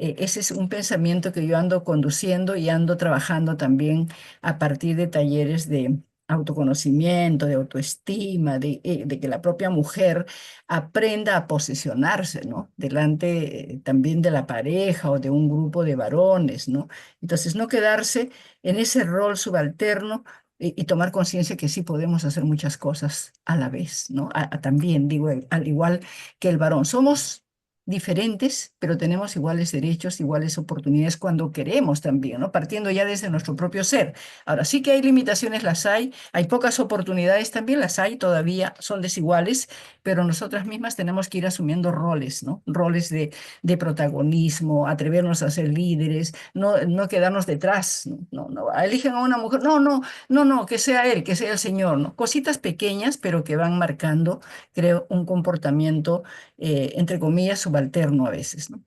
ese es un pensamiento que yo ando conduciendo y ando trabajando también a partir de talleres de autoconocimiento, de autoestima, de que la propia mujer aprenda a posicionarse, ¿no? Delante también de la pareja o de un grupo de varones, ¿no? Entonces, no quedarse en ese rol subalterno y tomar conciencia que sí podemos hacer muchas cosas a la vez, ¿no? También, digo, al igual que el varón. Somos diferentes, pero tenemos iguales derechos, iguales oportunidades cuando queremos también, ¿no? Partiendo ya desde nuestro propio ser. Ahora sí que hay limitaciones, las hay pocas oportunidades también, las hay, todavía son desiguales, pero nosotras mismas tenemos que ir asumiendo roles, ¿no? Roles de protagonismo, atrevernos a ser líderes, no quedarnos detrás, ¿no? Eligen a una mujer, no, que sea él, que sea el Señor, ¿no? Cositas pequeñas, pero que van marcando, creo, un comportamiento entre comillas, subalterno a veces, ¿no?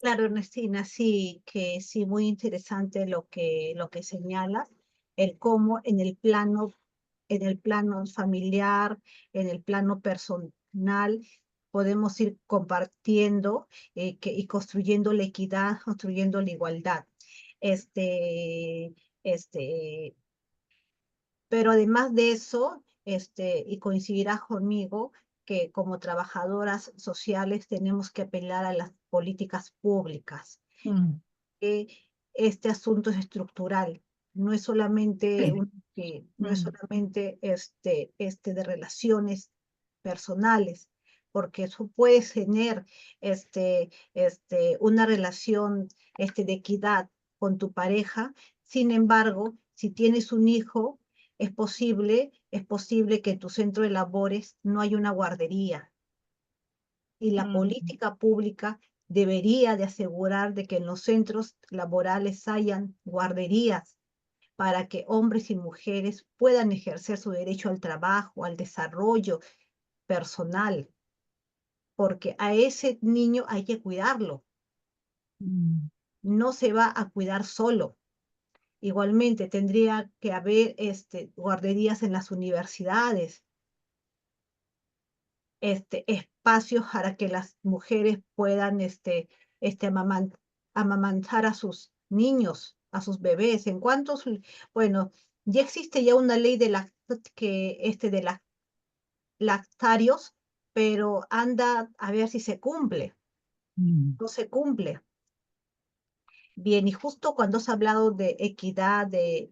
Claro, Ernestina, sí, que sí, muy interesante lo que señalas, el cómo en el plano familiar, en el plano personal, podemos ir compartiendo y construyendo la equidad, construyendo la igualdad. Este, este, pero además de eso, y coincidirás conmigo, que como trabajadoras sociales tenemos que apelar a las políticas públicas. Mm, Que este asunto es estructural, no es solamente sí. no es Mm, solamente de relaciones personales, porque tú puedes tener una relación de equidad con tu pareja. Sin embargo, si tienes un hijo, es posible que en tu centro de labores no haya una guardería, y la mm, política pública debería de asegurar de que en los centros laborales hayan guarderías para que hombres y mujeres puedan ejercer su derecho al trabajo, al desarrollo personal, porque a ese niño hay que cuidarlo, mm. no se va a cuidar solo. Igualmente, tendría que haber guarderías en las universidades, espacios para que las mujeres puedan amamantar a sus niños, a sus bebés. Bueno, ya existe ya una ley de lactarios, pero anda a ver si se cumple. Mm. No se cumple. Bien, y justo cuando has hablado de equidad, de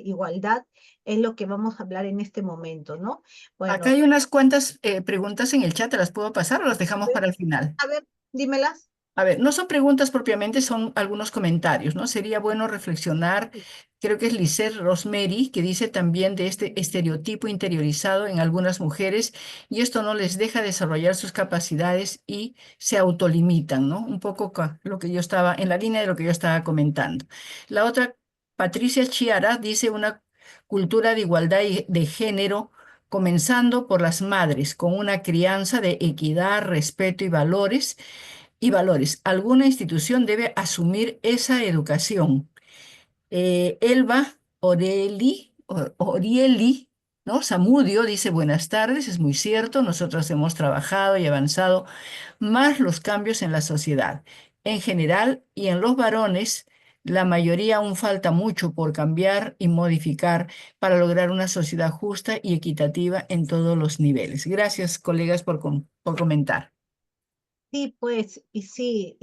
igualdad, es lo que vamos a hablar en este momento, ¿no? Acá Bueno, hay unas cuantas preguntas en el chat, ¿te las puedo pasar o las dejamos para el final? a ver, dímelas. A ver, no son preguntas propiamente, son algunos comentarios, ¿no? Sería bueno reflexionar, creo que es Lisette Rosemary, que dice también de este estereotipo interiorizado en algunas mujeres y esto no les deja desarrollar sus capacidades y se autolimitan, ¿no? Un poco lo que yo estaba, en la línea de lo que yo estaba comentando. La otra, Patricia Chiara, dice una cultura de igualdad y de género, comenzando por las madres, con una crianza de equidad, respeto y valores. Alguna institución debe asumir esa educación. Elba Orieli, ¿no? Zamudio dice, buenas tardes, es muy cierto, nosotros hemos trabajado y avanzado más los cambios en la sociedad. En general y en los varones, la mayoría aún falta mucho por cambiar y modificar para lograr una sociedad justa y equitativa en todos los niveles. Gracias, colegas, por comentar. Sí, pues, y sí,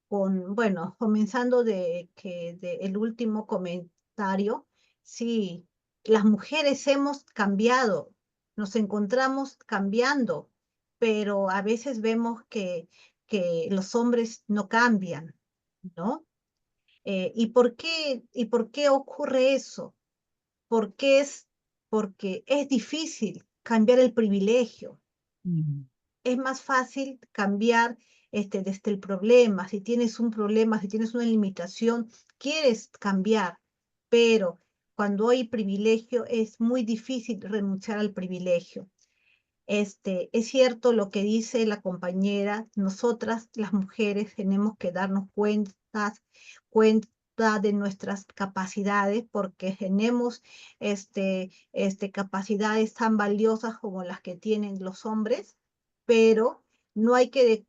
bueno, comenzando de el último comentario, sí, las mujeres hemos cambiado, nos encontramos cambiando, pero a veces vemos que los hombres no cambian, ¿no? ¿Y por qué ocurre eso? Porque porque es difícil cambiar el privilegio. Mm, Es más fácil cambiar desde el problema. Si tienes un problema, si tienes una limitación, quieres cambiar, pero cuando hay privilegio es muy difícil renunciar al privilegio. Es cierto lo que dice la compañera, nosotras las mujeres tenemos que darnos cuenta de nuestras capacidades porque tenemos capacidades tan valiosas como las que tienen los hombres, pero no hay que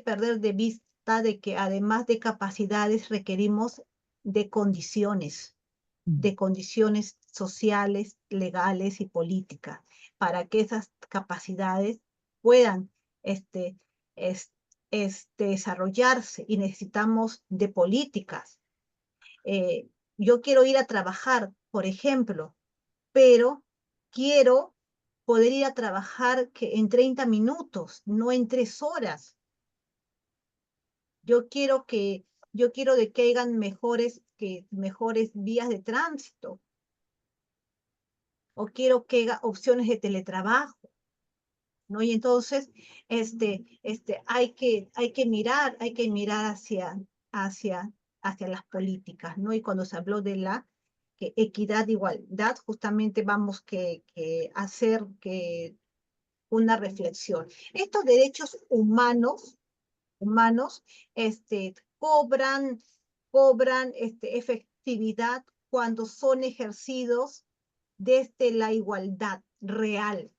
perder de vista de que además de capacidades requerimos mm, de condiciones sociales, legales y políticas para que esas capacidades puedan este, es- desarrollarse, y necesitamos de políticas. Eh, yo quiero ir a trabajar, por ejemplo, pero quiero poder ir a trabajar en 30 minutos, no en 3 horas. Yo quiero yo quiero de que hayan mejores vías de tránsito, o quiero que haya opciones de teletrabajo, ¿no? Y entonces, hay que mirar hacia, hacia las políticas, ¿no? Y cuando se habló de la equidad, igualdad, justamente vamos que hacer una reflexión. Estos derechos humanos humanos cobran efectividad cuando son ejercidos desde la igualdad real.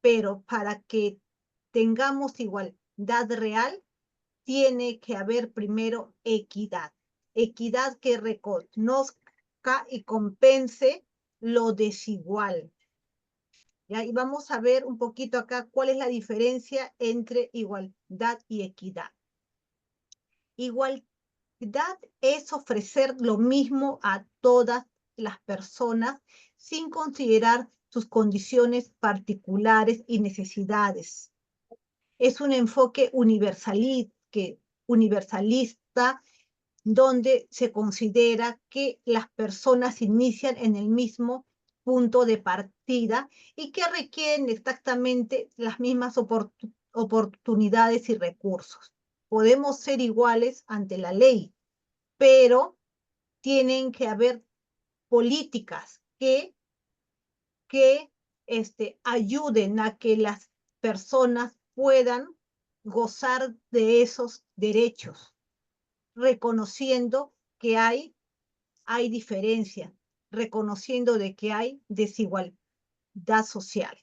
Pero para que tengamos igualdad real, tiene que haber primero equidad. Equidad que reconozca y compense lo desigual. ¿Ya? Y vamos a ver un poquito acá cuál es la diferencia entre igualdad y equidad. Igualdad es ofrecer lo mismo a todas las personas sin considerar sus condiciones particulares y necesidades. Es un enfoque universalista donde se considera que las personas inician en el mismo punto de partida y que requieren exactamente las mismas oportunidades y recursos. Podemos ser iguales ante la ley, pero tienen que haber políticas que ayuden a que las personas puedan gozar de esos derechos, reconociendo que hay diferencia, reconociendo de que hay desigualdad social.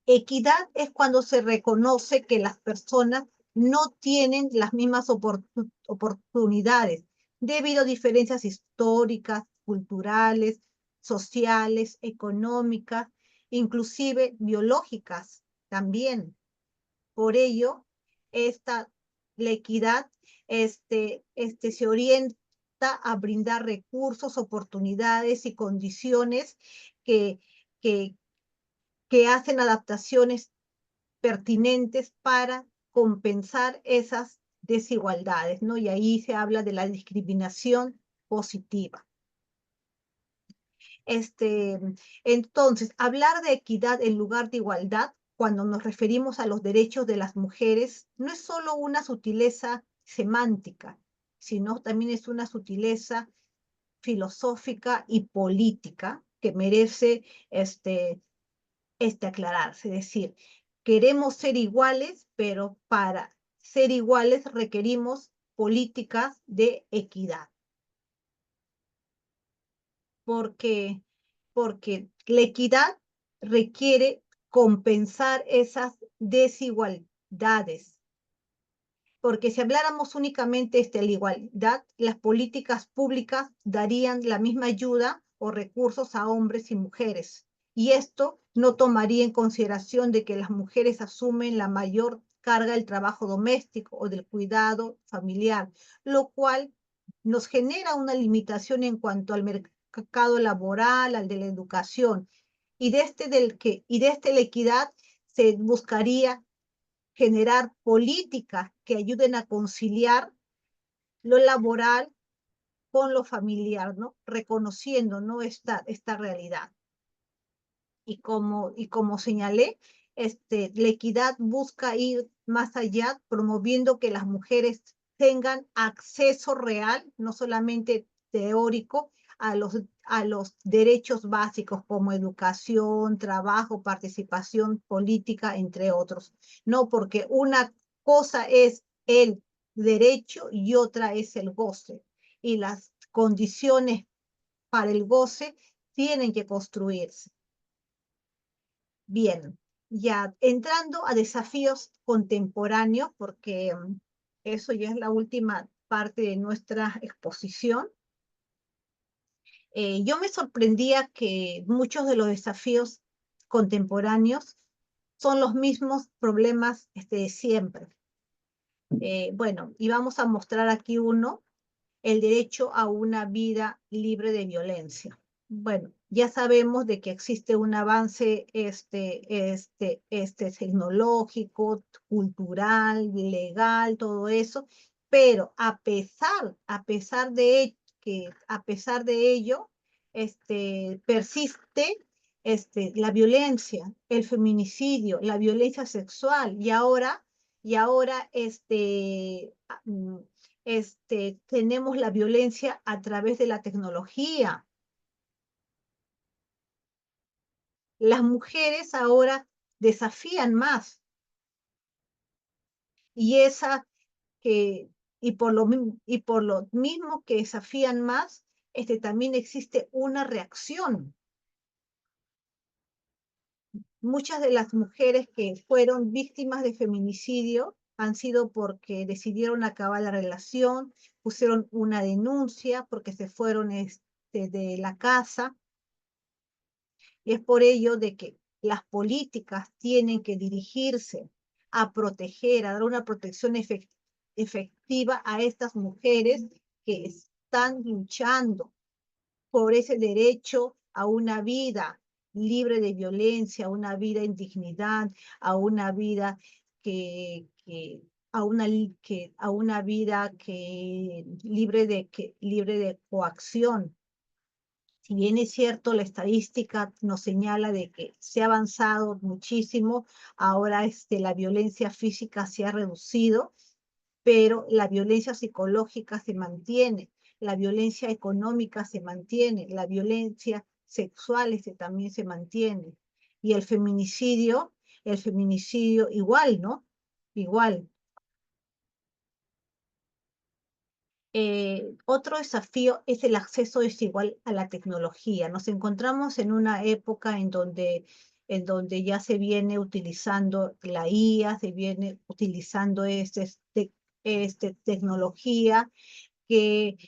Equidad es cuando se reconoce que las personas no tienen las mismas oportunidades debido a diferencias históricas, culturales, sociales, económicas, inclusive biológicas también. Por ello, la equidad se orienta a brindar recursos, oportunidades y condiciones que, que, que hacen adaptaciones pertinentes para compensar esas desigualdades, ¿no? Y ahí se habla de la discriminación positiva. Entonces, hablar de equidad en lugar de igualdad, cuando nos referimos a los derechos de las mujeres, no es solo una sutileza semántica, sino también es una sutileza filosófica y política que merece aclararse. Es decir, queremos ser iguales, pero para ser iguales requerimos políticas de equidad. Porque, porque la equidad requiere compensar esas desigualdades. Porque si habláramos únicamente de la igualdad, las políticas públicas darían la misma ayuda o recursos a hombres y mujeres. Y esto no tomaría en consideración de que las mujeres asumen la mayor carga del trabajo doméstico o del cuidado familiar, lo cual nos genera una limitación en cuanto al mercado laboral, al de la educación. Y desde la equidad se buscaría generar políticas que ayuden a conciliar lo laboral con lo familiar, ¿no? Reconociendo, ¿no? esta realidad. Y como señalé, la equidad busca ir más allá, promoviendo que las mujeres tengan acceso real, no solamente teórico, a los derechos básicos como educación, trabajo, participación política, entre otros. No, porque una cosa es el derecho y otra es el goce. Y las condiciones para el goce tienen que construirse. Bien, ya entrando a desafíos contemporáneos, porque eso ya es la última parte de nuestra exposición. Yo me sorprendía que muchos de los desafíos contemporáneos son los mismos problemas de siempre. Bueno, y vamos a mostrar aquí uno, el derecho a una vida libre de violencia. Bueno, ya sabemos de que existe un avance tecnológico, cultural, legal, todo eso, pero a pesar de ello, persiste la violencia, el feminicidio, la violencia sexual, y ahora tenemos la violencia a través de la tecnología. Las mujeres ahora desafían más Y esa que, y por lo mismo que desafían más, también existe una reacción. Muchas de las mujeres que fueron víctimas de feminicidio han sido porque decidieron acabar la relación, pusieron una denuncia porque se fueron de la casa, y es por ello de que las políticas tienen que dirigirse a proteger, a dar una protección efectiva a estas mujeres que están luchando por ese derecho a una vida libre de violencia, a una vida en dignidad, a una vida a una vida libre de coacción. Si bien es cierto, la estadística nos señala de que se ha avanzado muchísimo, ahora la violencia física se ha reducido, pero la violencia psicológica se mantiene, la violencia económica se mantiene, la violencia sexual también se mantiene. Y el feminicidio igual, ¿no? Igual. Otro desafío es el acceso desigual a la tecnología. Nos encontramos en una época en donde ya se viene utilizando la IA, se viene utilizando tecnología que,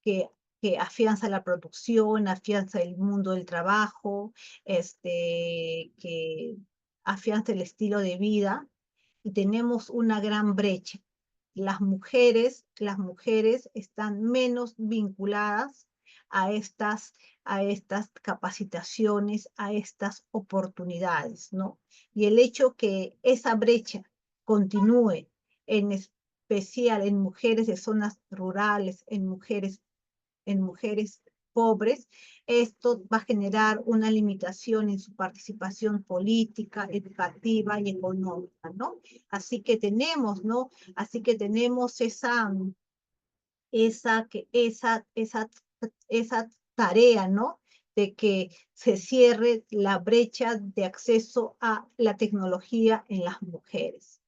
que, que afianza la producción, afianza el mundo del trabajo, que afianza el estilo de vida, y tenemos una gran brecha. Las mujeres están menos vinculadas a a estas capacitaciones, a estas oportunidades, ¿no? Y el hecho que esa brecha continúe, en especial en mujeres de zonas rurales, en mujeres pobres, esto va a generar una limitación en su participación política, educativa y económica, ¿no? Así que tenemos, ¿no? Así que tenemos esa, que- esa tarea, ¿no? De que se cierre la brecha de acceso a la tecnología en las mujeres.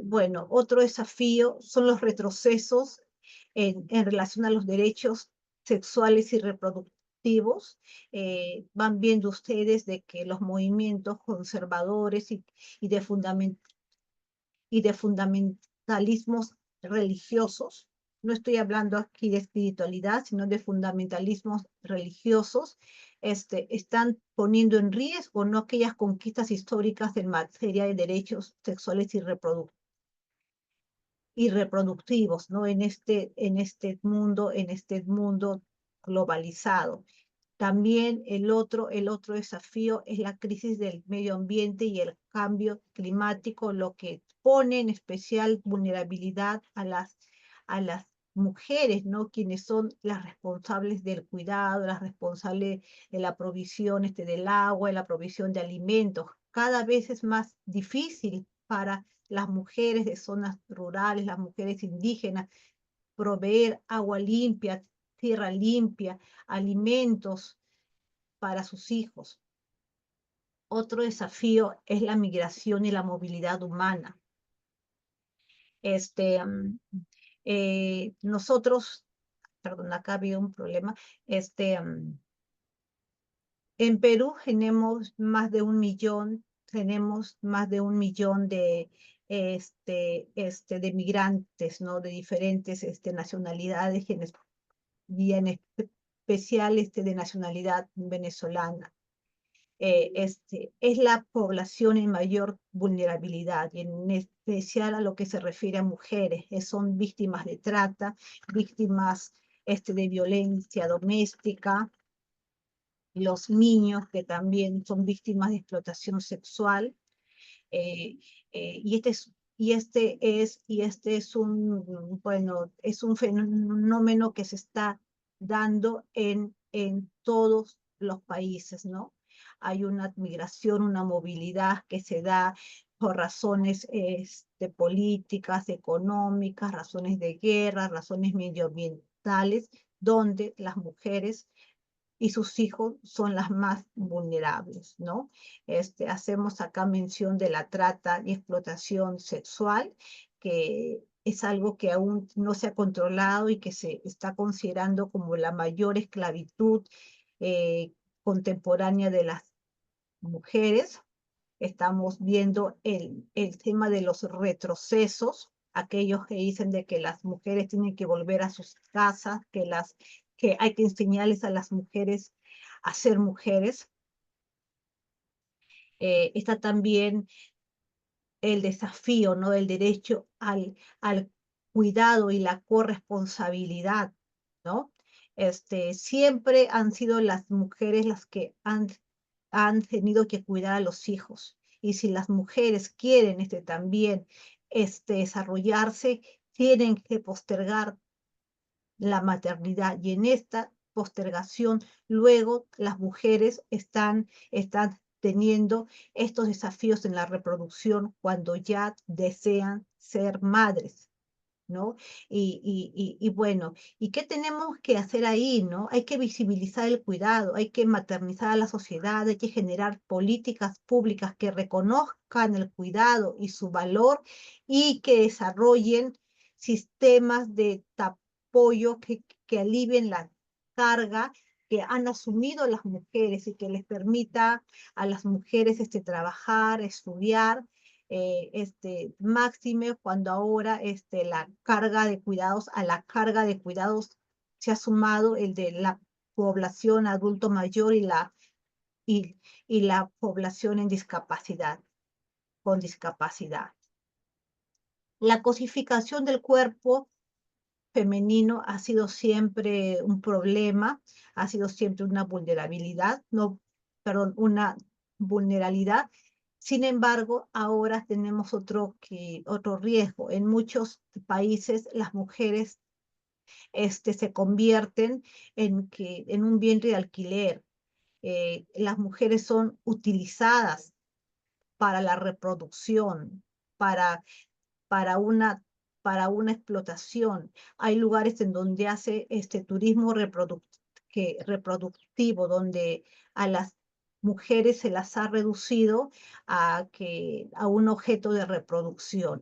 Bueno, otro desafío son los retrocesos en relación a los derechos sexuales y reproductivos. Van viendo ustedes de que los movimientos conservadores y de y de fundamentalismos religiosos, no estoy hablando aquí de espiritualidad, sino de fundamentalismos religiosos, están poniendo en riesgo no aquellas conquistas históricas en materia de derechos sexuales y reproductivos, ¿no? En este mundo globalizado. También el otro desafío es la crisis del medio ambiente y el cambio climático, lo que pone en especial vulnerabilidad a las mujeres, ¿no? Quienes son las responsables del cuidado, las responsables de la provisión del agua, de la provisión de alimentos. Cada vez es más difícil para las mujeres de zonas rurales, las mujeres indígenas, proveer agua limpia, tierra limpia, alimentos para sus hijos. Otro desafío es la migración y la movilidad humana. Este, mm, Nosotros, perdón, acá había un problema. En Perú tenemos más de 1 millón de migrantes, ¿no? De diferentes nacionalidades y en especial de nacionalidad venezolana. Es la población en mayor vulnerabilidad, y en especial a lo que se refiere a mujeres, que son víctimas de trata, víctimas de violencia doméstica, los niños que también son víctimas de explotación sexual. eh, y este es bueno, es un fenómeno que se está dando en todos los países, ¿no? Hay una migración, una movilidad que se da por razones políticas, económicas, razones de guerra, razones medioambientales, donde las mujeres y sus hijos son las más vulnerables, ¿no? Hacemos acá mención de la trata y explotación sexual, que es algo que aún no se ha controlado y que se está considerando como la mayor esclavitud eh, contemporánea de las mujeres. Estamos viendo el tema de los retrocesos, aquellos que dicen de que las mujeres tienen que volver a sus casas, que hay que enseñarles a las mujeres a ser mujeres. Está también el desafío, ¿no? Del derecho al cuidado y la corresponsabilidad, ¿no? Siempre han sido las mujeres las que han tenido que cuidar a los hijos. Y si las mujeres quieren también desarrollarse, tienen que postergar la maternidad. Y en esta postergación, luego las mujeres están teniendo estos desafíos en la reproducción cuando ya desean ser madres, ¿no? Y bueno, ¿y qué tenemos que hacer ahí, no? Hay que visibilizar el cuidado, hay que maternizar a la sociedad, hay que generar políticas públicas que reconozcan el cuidado y su valor y que desarrollen sistemas de apoyo que alivien la carga que han asumido las mujeres y que les permita a las mujeres trabajar, estudiar, máxime cuando ahora la carga de cuidados, a la carga de cuidados se ha sumado el de la población adulto mayor y la población en discapacidad, con discapacidad. La cosificación del cuerpo femenino ha sido siempre un problema, ha sido siempre una vulnerabilidad, no, perdón, una vulnerabilidad. Sin embargo, ahora tenemos otro riesgo. En muchos países las mujeres se convierten en un bien de alquiler. Las mujeres son utilizadas para la reproducción, para para una, para una explotación. Hay lugares en donde hace este turismo reproductivo, donde a las mujeres se las ha reducido a un objeto de reproducción.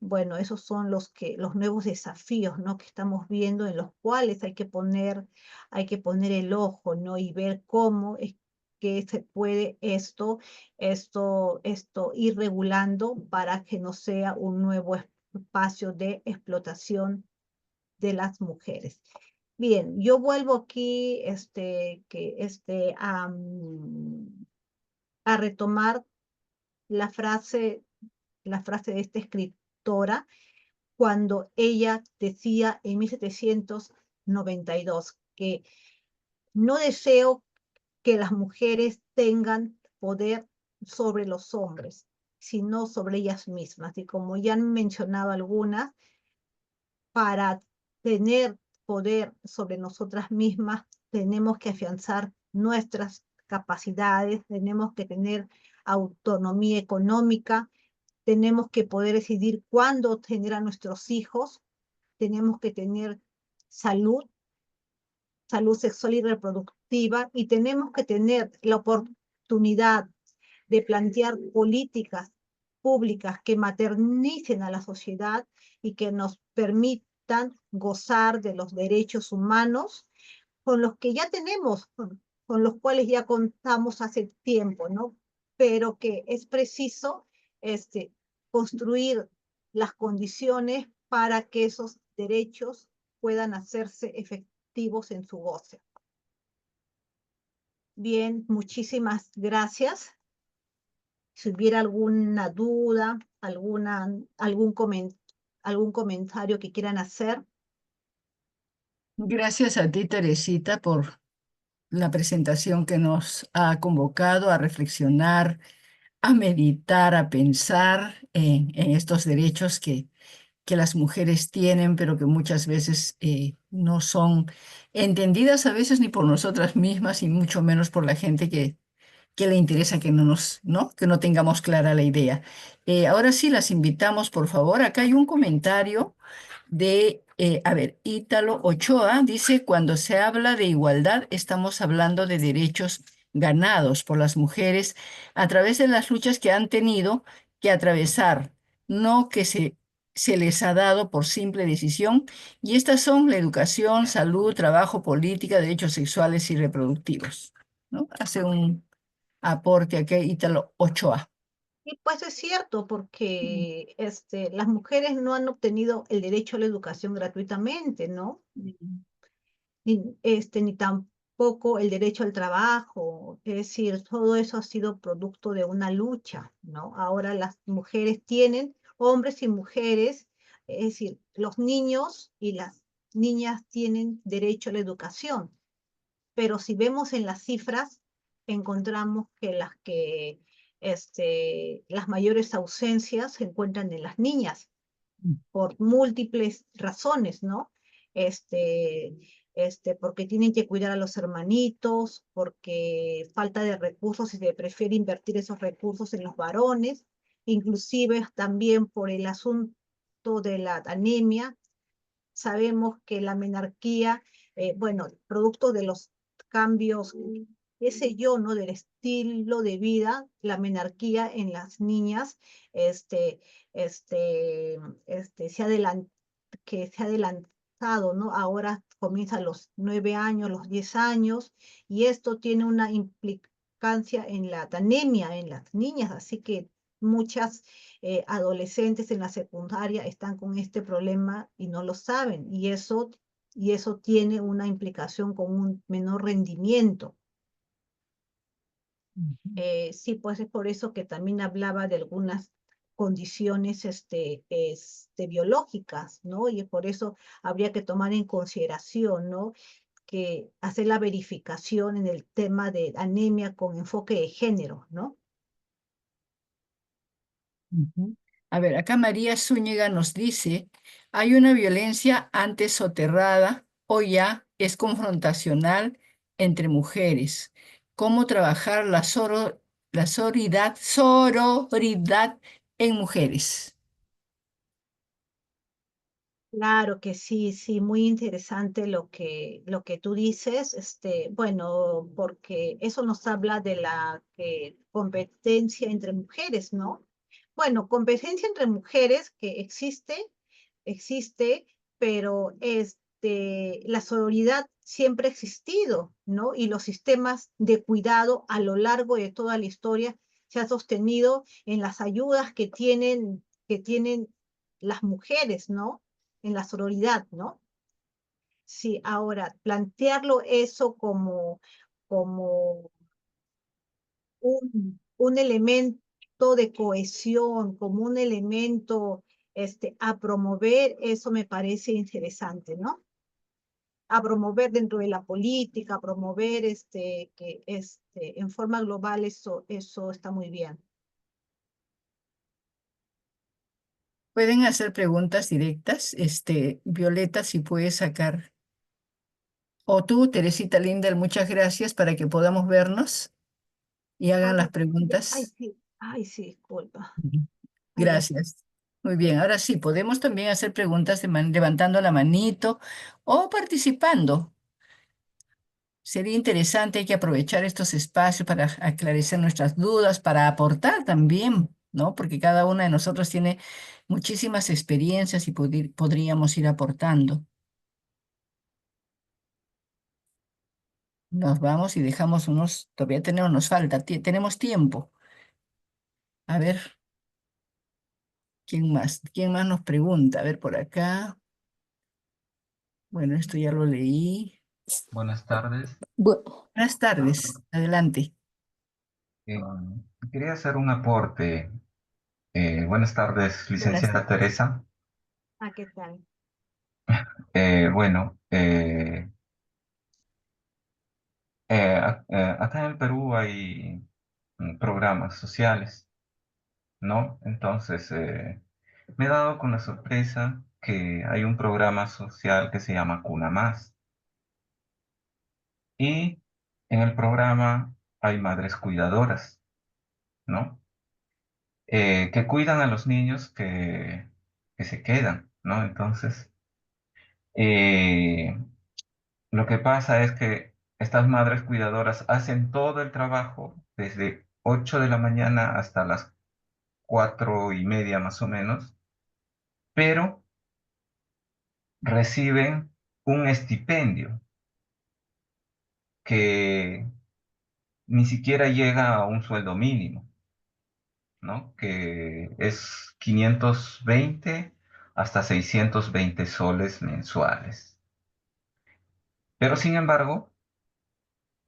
Bueno, esos son los nuevos desafíos, ¿no? Que estamos viendo, en los cuales hay que poner el ojo, ¿no? Y ver cómo es que se puede ir regulando para que no sea un nuevo espacio de explotación de las mujeres. Bien, yo vuelvo aquí a retomar la frase, de esta escritora cuando ella decía en 1792 que no deseo que las mujeres tengan poder sobre los hombres, sino sobre ellas mismas. Y como ya han mencionado algunas, para tener poder sobre nosotras mismas, tenemos que afianzar nuestras capacidades, tenemos que tener autonomía económica, tenemos que poder decidir cuándo tener a nuestros hijos, tenemos que tener salud, salud sexual y reproductiva, y tenemos que tener la oportunidad de plantear políticas públicas que maternicen a la sociedad y que nos permitan gozar de los derechos humanos con los que ya tenemos, con los cuales ya contamos hace tiempo, ¿no? Pero que es preciso construir las condiciones para que esos derechos puedan hacerse efectivos en su goce. Bien, muchísimas gracias. Si hubiera alguna duda, algún comentario que quieran hacer. Gracias a ti, Teresita, por la presentación que nos ha convocado a reflexionar, a meditar, a pensar en estos derechos que las mujeres tienen, pero que muchas veces no son entendidas a veces ni por nosotras mismas y mucho menos por la gente que le interesa que ¿no? Que no tengamos clara la idea. Ahora sí las invitamos, por favor. Acá hay un comentario de A ver, Ítalo Ochoa dice, cuando se habla de igualdad, estamos hablando de derechos ganados por las mujeres a través de las luchas que han tenido que atravesar, no que se les ha dado por simple decisión. Y estas son la educación, salud, trabajo, política, derechos sexuales y reproductivos, ¿no? Hace un aporte aquí Ítalo Ochoa. Y pues es cierto, porque las mujeres no han obtenido el derecho a la educación gratuitamente, ¿no? Mm. Ni tampoco el derecho al trabajo. Es decir, todo eso ha sido producto de una lucha, ¿no? Ahora las mujeres tienen, hombres y mujeres, es decir, los niños y las niñas tienen derecho a la educación, pero si vemos en las cifras, encontramos que las mayores ausencias se encuentran en las niñas por múltiples razones, ¿no? Este, porque tienen que cuidar a los hermanitos, porque falta de recursos y se prefiere invertir esos recursos en los varones, inclusive también por el asunto de la anemia. Sabemos que la menarquía, bueno, producto de los cambios, qué sé yo, ¿no? Del estilo de vida, la menarquía en las niñas, este, este, que se ha adelantado, ¿no? Ahora comienza a los 9 años, los 10 años, y esto tiene una implicancia en la anemia en las niñas, así que muchas adolescentes en la secundaria están con este problema y no lo saben, y eso tiene una implicación con un menor rendimiento. Ujú. Sí, pues es por eso que también hablaba de algunas condiciones biológicas, ¿no? Y es por eso habría que tomar en consideración, ¿no? Que hacer la verificación en el tema de anemia con enfoque de género, ¿no? Ujú. A ver, acá María Zúñiga nos dice, hay una violencia antes soterrada o ya es confrontacional entre mujeres. ¿Cómo trabajar la sororidad en mujeres? Claro que sí, sí, muy interesante lo que tú dices, bueno, porque eso nos habla de la competencia entre mujeres, ¿no? Bueno, competencia entre mujeres que existe, pero la sororidad siempre ha existido, ¿no? Y los sistemas de cuidado a lo largo de toda la historia se han sostenido en las ayudas que tienen las mujeres, ¿no? En la sororidad, ¿no? Sí, ahora, plantearlo eso como un elemento de cohesión, como un elemento a promover, eso me parece interesante, ¿no? A promover dentro de la política, a promover en forma global, eso está muy bien. Pueden hacer preguntas directas. Violeta, si puedes sacar. O tú, Teresita Linder, muchas gracias para que podamos vernos y hagan las preguntas. Ay, sí, disculpa. Ujú. Ay, ya. Gracias. Muy bien, ahora sí, podemos también hacer preguntas levantando la manito o participando. Sería interesante, hay que aprovechar estos espacios para aclarecer nuestras dudas, para aportar también, ¿no? Porque cada una de nosotros tiene muchísimas experiencias y podríamos ir aportando. Nos vamos y dejamos todavía nos falta, tenemos tiempo. A ver, ¿quién más? ¿Quién más nos pregunta? A ver, por acá. Bueno, esto ya lo leí. Buenas tardes. Buenas tardes, adelante. Eh, Quería hacer un aporte. Buenas tardes, Buenas licenciada tardes. Teresa. Ah, ¿qué tal? Bueno, acá en el Perú hay programas sociales, ¿no? Entonces, me he dado con la sorpresa que hay un programa social que se llama Cuna Más. Y en el programa hay madres cuidadoras, ¿no? Que cuidan a los niños que se quedan, ¿no? Entonces, Eh, lo que pasa es que estas madres cuidadoras hacen todo el trabajo desde 8 de la mañana hasta las 4:30 más o menos, pero reciben un estipendio que ni siquiera llega a un sueldo mínimo, ¿no? Que es 520 hasta 620 soles mensuales. Pero sin embargo,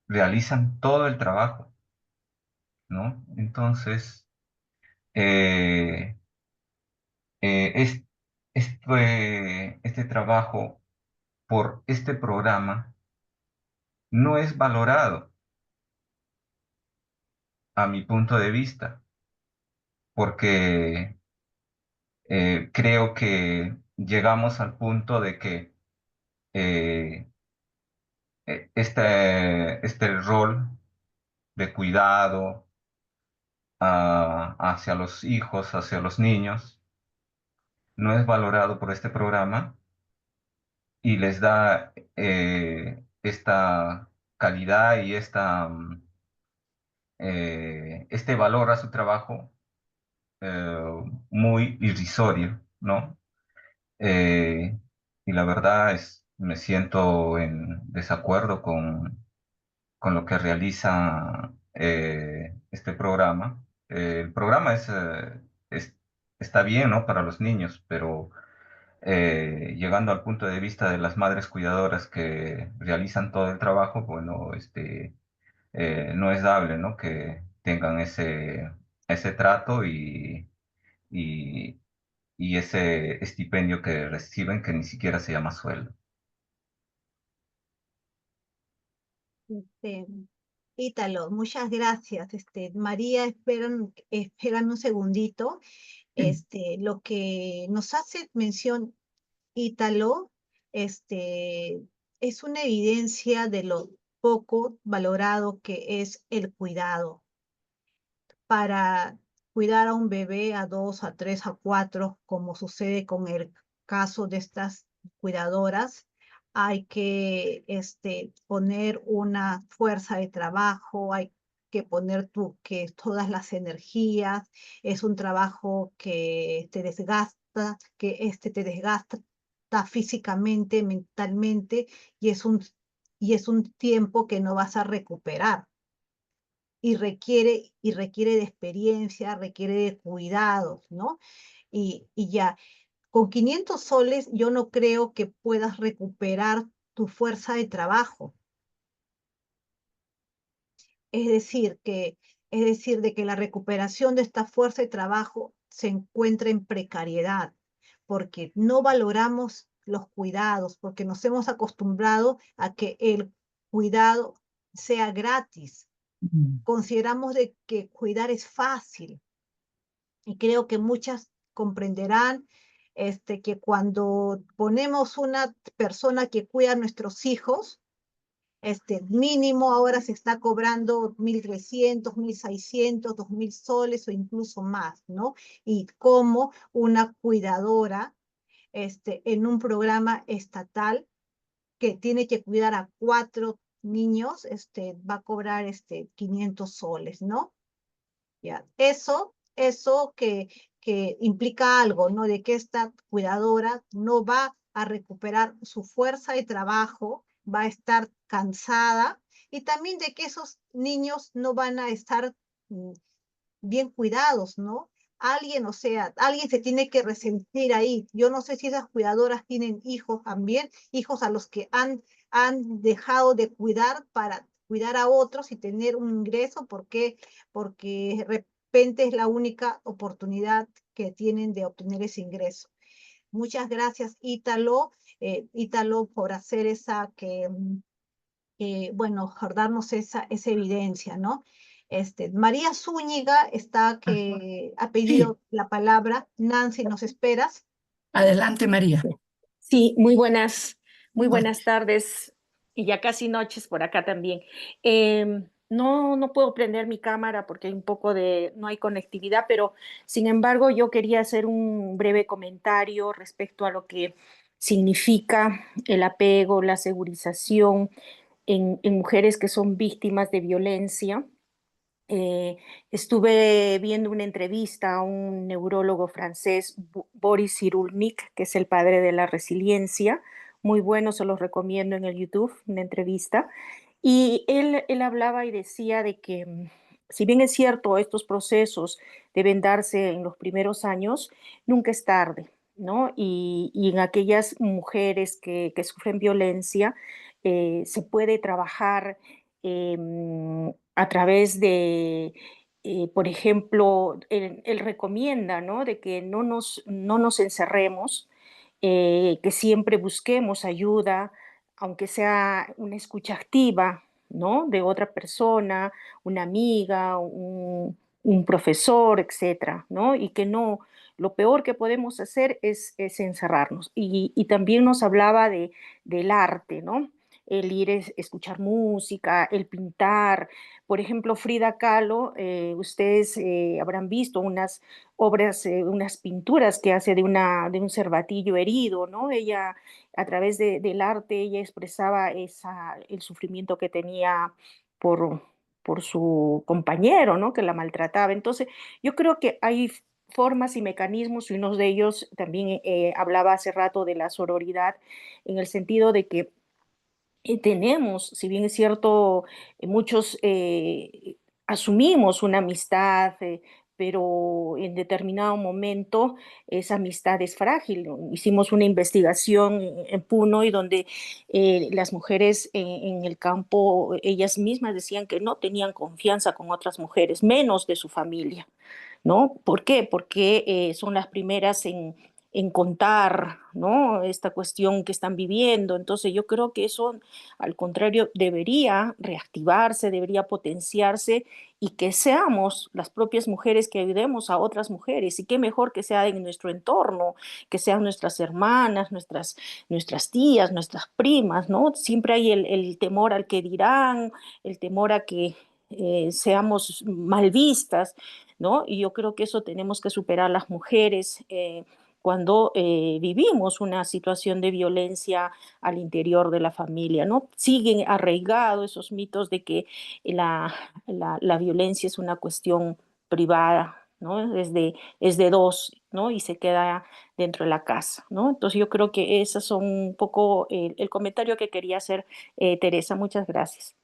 realizan todo el trabajo, ¿no? Entonces, eh, es, este trabajo por este programa no es valorado a mi punto de vista, porque creo que llegamos al punto de que eh, este rol de cuidado hacia los hijos, hacia los niños, no es valorado por este programa y les da esta calidad y este valor a su trabajo muy irrisorio, ¿no? Eh, y la verdad es, me siento en desacuerdo con lo que realiza este programa. El programa está bien, ¿no? Para los niños, pero llegando al punto de vista de las madres cuidadoras que realizan todo el trabajo, bueno, no es dable, ¿no? Que tengan ese trato y, y ese estipendio que reciben que ni siquiera se llama sueldo. Este, Ítalo, muchas gracias. María, espérame un segundito. Lo que nos hace mención Ítalo, es una evidencia de lo poco valorado que es el cuidado. Para cuidar a un bebé, a dos, a tres, a cuatro, como sucede con el caso de estas cuidadoras, hay que poner una fuerza de trabajo, hay que poner que todas las energías, es un trabajo que te desgasta, te desgasta físicamente, mentalmente, y es un tiempo que no vas a recuperar y requiere de experiencia, requiere de cuidados, ¿no? Y ya, con 500 soles yo no creo que puedas recuperar tu fuerza de trabajo. Es decir, de que la recuperación de esta fuerza de trabajo se encuentra en precariedad, porque no valoramos los cuidados, porque nos hemos acostumbrado a que el cuidado sea gratis. Mm. Consideramos de que cuidar es fácil y creo que muchas comprenderán que cuando ponemos una persona que cuida a nuestros hijos, mínimo ahora se está cobrando 1.300, 1.600, 2.000 soles o incluso más, ¿no? Y como una cuidadora en un programa estatal que tiene que cuidar a 4 niños, va a cobrar 500 soles, ¿no? ¿Ya? Eso que implica algo, ¿no? De que esta cuidadora no va a recuperar su fuerza de trabajo, va a estar cansada y también de que esos niños no van a estar bien cuidados, ¿no? Alguien, o sea, alguien se tiene que resentir ahí. Yo no sé si esas cuidadoras tienen hijos también, hijos a los que han dejado de cuidar para cuidar a otros y tener un ingreso, porque de repente es la única oportunidad que tienen de obtener ese ingreso. Muchas gracias, Ítalo, por hacer bueno, darnos esa evidencia, ¿no? María Zúñiga está que ha Sí, pedido la palabra. Nancy, ¿nos esperas? adelante, María. Sí, muy buenas tardes y ya casi noches por acá también. No puedo prender mi cámara porque hay no hay conectividad, pero sin embargo yo quería hacer un breve comentario respecto a lo que significa el apego, la segurización en mujeres que son víctimas de violencia. Estuve viendo una entrevista a un neurólogo francés, Boris Cyrulnik, que es el padre de la resiliencia. Muy bueno, se los recomiendo en el YouTube, una entrevista. Y él hablaba y decía de que, si bien es cierto, estos procesos deben darse en los primeros años, nunca es tarde, ¿no? Y en aquellas mujeres que sufren violencia, se puede trabajar a través de, por ejemplo, él recomienda, ¿no? De que no nos encerremos, que siempre busquemos ayuda, aunque sea una escucha activa, ¿no? De otra persona, una amiga, un profesor, etcétera, ¿no? Y que no, lo peor que podemos hacer es encerrarnos. Y también nos hablaba del arte, ¿no? El ir a escuchar música, el pintar. Por ejemplo, Frida Kahlo, ustedes habrán visto unas obras, unas pinturas que hace de un cervatillo herido, ¿no? Ella, a través del arte, ella expresaba el sufrimiento que tenía por, por su compañero, ¿no? Que la maltrataba. Entonces, yo creo que hay formas y mecanismos, y uno de ellos también hablaba hace rato de la sororidad, en el sentido de que tenemos, si bien es cierto, muchos asumimos una amistad, pero en determinado momento esa amistad es frágil. Hicimos una investigación en Puno y donde las mujeres en el campo, ellas mismas decían que no tenían confianza con otras mujeres, menos de su familia, ¿no? ¿Por qué? Porque son las primeras en contar, ¿no? Esta cuestión que están viviendo. Entonces yo creo que eso, al contrario, debería reactivarse, debería potenciarse y que seamos las propias mujeres que ayudemos a otras mujeres. Y qué mejor que sea en nuestro entorno, que sean nuestras hermanas, nuestras tías, nuestras primas, ¿no? Siempre hay el temor al que dirán, el temor a que seamos mal vistas, ¿no? Y yo creo que eso tenemos que superar las mujeres cuando vivimos una situación de violencia al interior de la familia, ¿no? Siguen arraigados esos mitos de que la violencia es una cuestión privada, ¿no? Es de dos, ¿no? Y se queda dentro de la casa, ¿no? Entonces yo creo que esos son un poco el comentario que quería hacer, Teresa. Muchas gracias.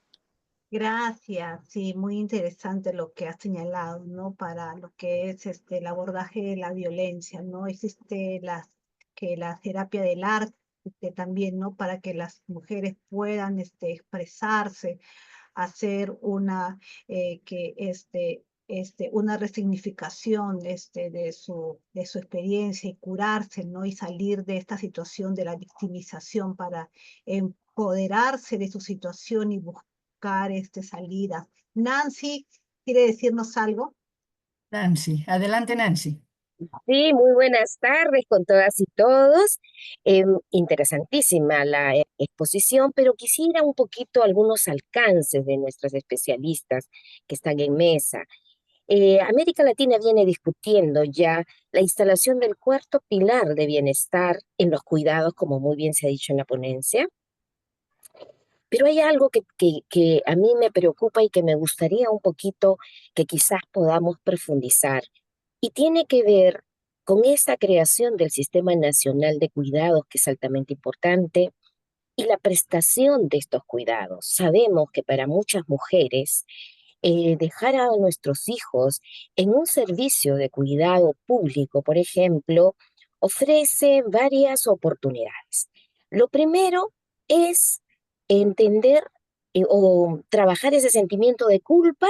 Gracias, sí, muy interesante lo que has señalado, ¿no? Para lo que es el abordaje de la violencia, ¿no? Existe la terapia del arte también, ¿no? Para que las mujeres puedan expresarse, hacer una resignificación de su experiencia y curarse, ¿no? Y salir de esta situación de la victimización para empoderarse de su situación y buscar salidas. Nancy, ¿quiere decirnos algo? Nancy, adelante Nancy. Sí, muy buenas tardes con todas y todos. Interesantísima la exposición, pero quisiera un poquito algunos alcances de nuestras especialistas que están en mesa. América Latina viene discutiendo ya la instalación del cuarto pilar de bienestar en los cuidados, como muy bien se ha dicho en la ponencia. Pero hay algo que a mí me preocupa y que me gustaría un poquito que quizás podamos profundizar. Y tiene que ver con esa creación del Sistema Nacional de Cuidados, que es altamente importante, y la prestación de estos cuidados. Sabemos que para muchas mujeres, dejar a nuestros hijos en un servicio de cuidado público, por ejemplo, ofrece varias oportunidades. Lo primero es entender o trabajar ese sentimiento de culpa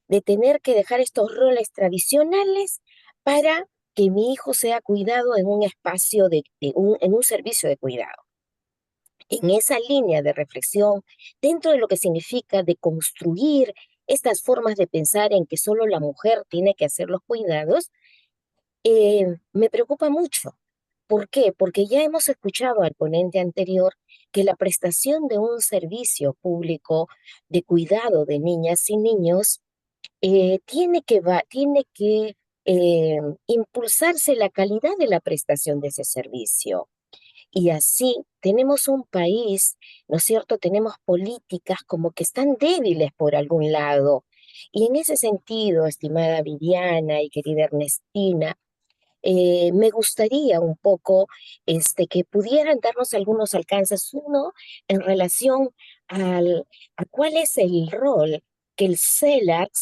de tener que dejar estos roles tradicionales para que mi hijo sea cuidado en un espacio en un servicio de cuidado. En esa línea de reflexión, dentro de lo que significa de construir estas formas de pensar en que solo la mujer tiene que hacer los cuidados, me preocupa mucho. ¿Por qué? Porque ya hemos escuchado al ponente anterior que la prestación de un servicio público de cuidado de niñas y niños tiene que impulsarse la calidad de la prestación de ese servicio. Y así tenemos un país, ¿no es cierto? Tenemos políticas como que están débiles por algún lado. Y en ese sentido, estimada Viviana y querida Ernestina, me gustaría un poco que pudieran darnos algunos alcances, uno en relación a cuál es el rol que el CELAC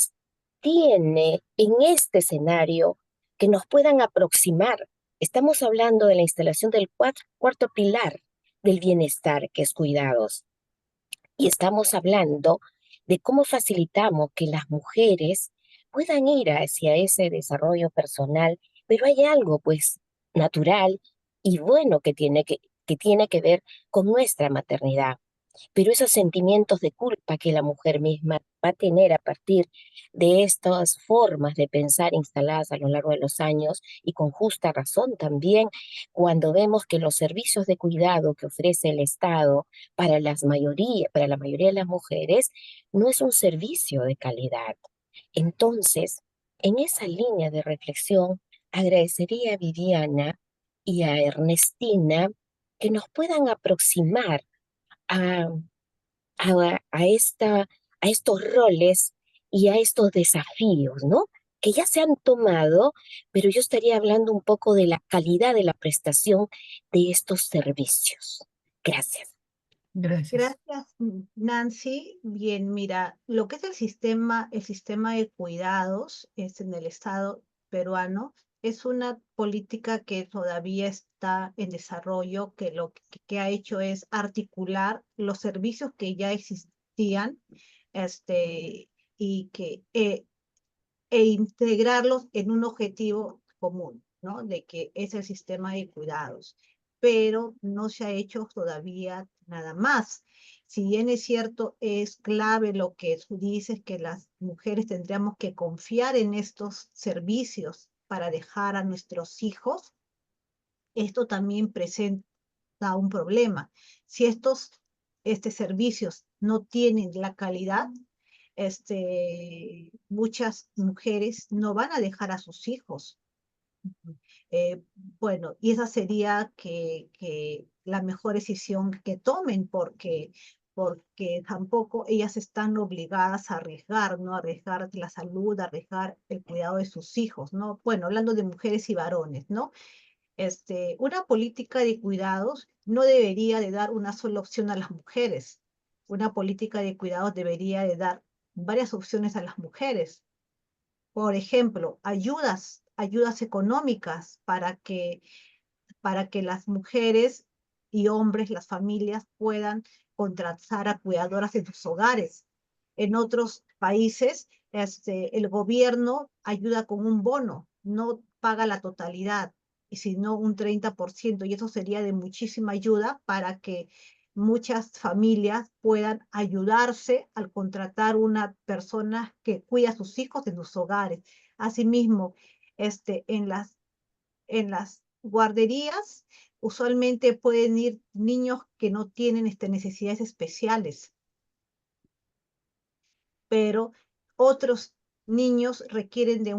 tiene en este escenario que nos puedan aproximar. Estamos hablando de la instalación del cuarto pilar del bienestar, que es cuidados. Y estamos hablando de cómo facilitamos que las mujeres puedan ir hacia ese desarrollo personal, pero hay algo pues natural y bueno que tiene que ver con nuestra maternidad. Pero esos sentimientos de culpa que la mujer misma va a tener a partir de estas formas de pensar instaladas a lo largo de los años y con justa razón también, cuando vemos que los servicios de cuidado que ofrece el Estado para la mayoría de las mujeres, no es un servicio de calidad. Entonces, en esa línea de reflexión, agradecería a Viviana y a Ernestina que nos puedan aproximar a, a estos roles y a estos desafíos, ¿no? Que ya se han tomado, pero yo estaría hablando un poco de la calidad de la prestación de estos servicios. Gracias. Gracias. Gracias, Nancy. Bien, mira, lo que es el sistema de cuidados en el Estado peruano es una política que todavía está en desarrollo, que que ha hecho es articular los servicios que ya existían, este, y e integrarlos en un objetivo común, ¿no? De que es el sistema de cuidados, pero no se ha hecho todavía nada más. Si bien es cierto, es clave lo que tú dices, que las mujeres tendríamos que confiar en estos servicios para dejar a nuestros hijos, esto también presenta un problema. Si estos servicios no tienen la calidad, muchas mujeres no van a dejar a sus hijos. Eh, bueno, y esa sería que la mejor decisión que tomen, porque tampoco ellas están obligadas a arriesgar, ¿no? Arriesgar la salud, arriesgar el cuidado de sus hijos, ¿no? Bueno, hablando de mujeres y varones, ¿no? Una política de cuidados no debería de dar una sola opción a las mujeres. Una política de cuidados debería de dar varias opciones a las mujeres. Por ejemplo, ayudas económicas para que las mujeres y hombres, las familias, puedan contratar a cuidadoras en sus hogares. En otros países, el gobierno ayuda con un bono, no paga la totalidad, y sino un 30%, y eso sería de muchísima ayuda para que muchas familias puedan ayudarse al contratar una persona que cuida a sus hijos en sus hogares. Asimismo, en las guarderías usualmente pueden ir niños que no tienen necesidades especiales, pero otros niños requieren de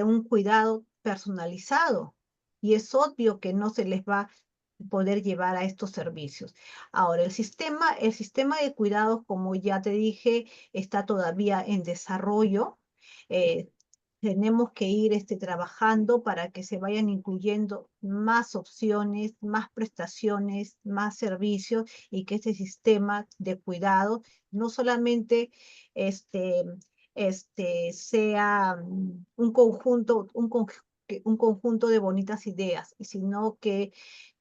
un cuidado personalizado, y es obvio que no se les va a poder llevar a estos servicios. Ahora, el sistema de cuidados, como ya te dije, está todavía en desarrollo. Eh, Tenemos que ir trabajando para que se vayan incluyendo más opciones, más prestaciones, más servicios, y que este sistema de cuidado no solamente este, sea un conjunto de bonitas ideas, sino que,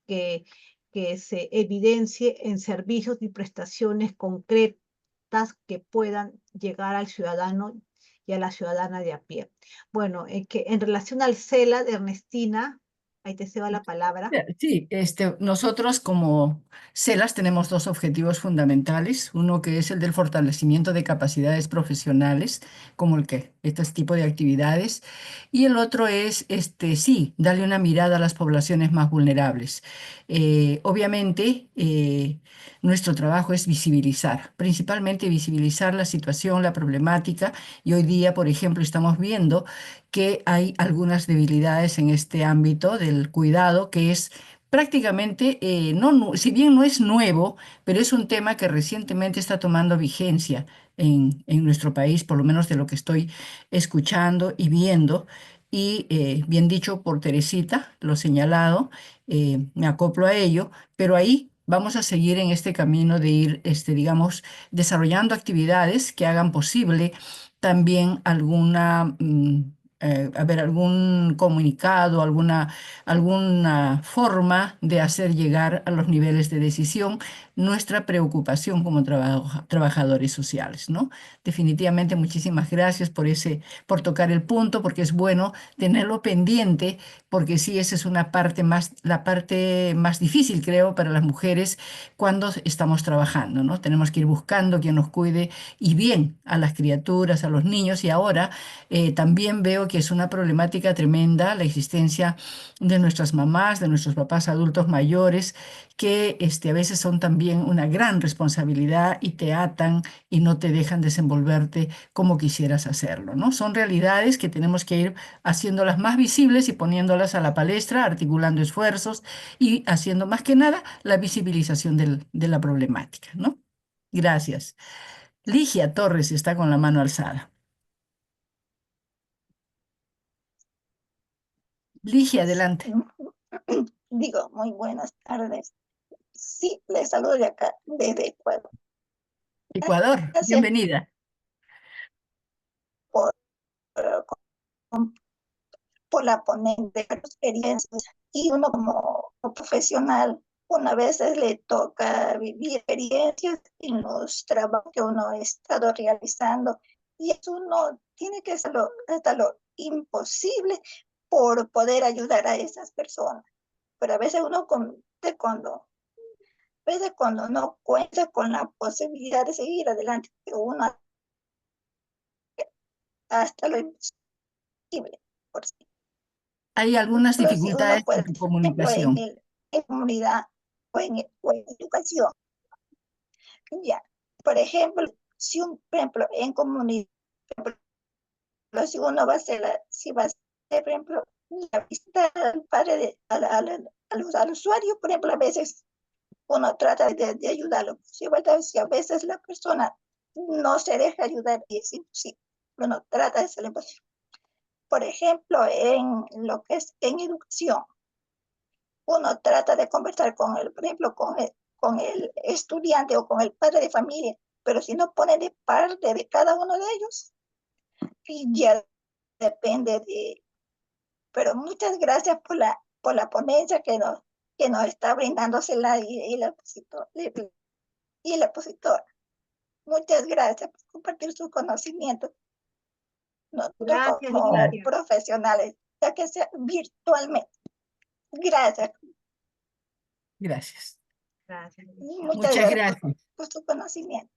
que se evidencie en servicios y prestaciones concretas que puedan llegar al ciudadano y a la ciudadana de a pie. Bueno, que en relación al CELA de Ernestina, ahí te cedo la palabra. Sí, nosotros como CELAS tenemos dos objetivos fundamentales, uno que es el del fortalecimiento de capacidades profesionales, como el que este tipo de actividades, y el otro es, sí, darle una mirada a las poblaciones más vulnerables. Obviamente, nuestro trabajo es visibilizar, principalmente visibilizar la situación, la problemática, y hoy día, por ejemplo, estamos viendo que hay algunas debilidades en este ámbito del cuidado, que es prácticamente, si bien no es nuevo, pero es un tema que recientemente está tomando vigencia en nuestro país, por lo menos de lo que estoy escuchando y viendo. Y bien dicho por Teresita, lo señalado, me acoplo a ello, pero ahí vamos a seguir en este camino de ir, digamos, desarrollando actividades que hagan posible también algún comunicado, alguna forma de hacer llegar a los niveles de decisión nuestra preocupación como trabajadores sociales, ¿no? Definitivamente, muchísimas gracias por tocar el punto, porque es bueno tenerlo pendiente, porque sí, esa es la parte más difícil, creo, para las mujeres cuando estamos trabajando, ¿no? Tenemos que ir buscando quien nos cuide y bien a las criaturas, a los niños, y ahora también veo que es una problemática tremenda la existencia de nuestras mamás, de nuestros papás adultos mayores, que a veces son también una gran responsabilidad y te atan y no te dejan desenvolverte como quisieras hacerlo, ¿no? Son realidades que tenemos que ir haciéndolas más visibles y poniéndolas a la palestra, articulando esfuerzos y haciendo más que nada la visibilización de la problemática, ¿no? Gracias. Ligia Torres está con la mano alzada. Ligia, adelante. Digo, muy buenas tardes. Sí, les saludo de acá, desde Ecuador. Ecuador, Gracias bienvenida. por, por la ponencia, las experiencias. Y uno como profesional, una vez le toca vivir experiencias en los trabajos que uno ha estado realizando. Y eso uno tiene que hacerlo hasta lo imposible por poder ayudar a esas personas. Pero a veces uno cuando veces cuando no cuenta con la posibilidad de seguir adelante, pero uno hasta lo imposible. Por Hay algunas ejemplo, si uno dificultades puede, en por tu ejemplo, comunicación. en comunidad o en educación, ya. Por ejemplo, por ejemplo, en comunidad, si uno va a hacer, si va a hacer, por ejemplo, la visita al padre, al usuario, por ejemplo, a veces uno trata de ayudarlo. Si a veces la persona no se deja ayudar y es imposible, uno trata de hacerlo imposible. Por ejemplo, en lo que es en educación, uno trata de conversar con el, por ejemplo, con el estudiante o con el padre de familia, pero si no pone de parte de cada uno de ellos, y ya depende de... Pero muchas gracias por la ponencia que nos está brindándosela y la opositor, y la opositora. Muchas gracias por compartir sus conocimientos. Nosotros Gracias, como Ligia. profesionales, ya que sea virtualmente. Gracias. Gracias. Gracias, Muchas Ligia. Muchas gracias gracias. por su conocimiento.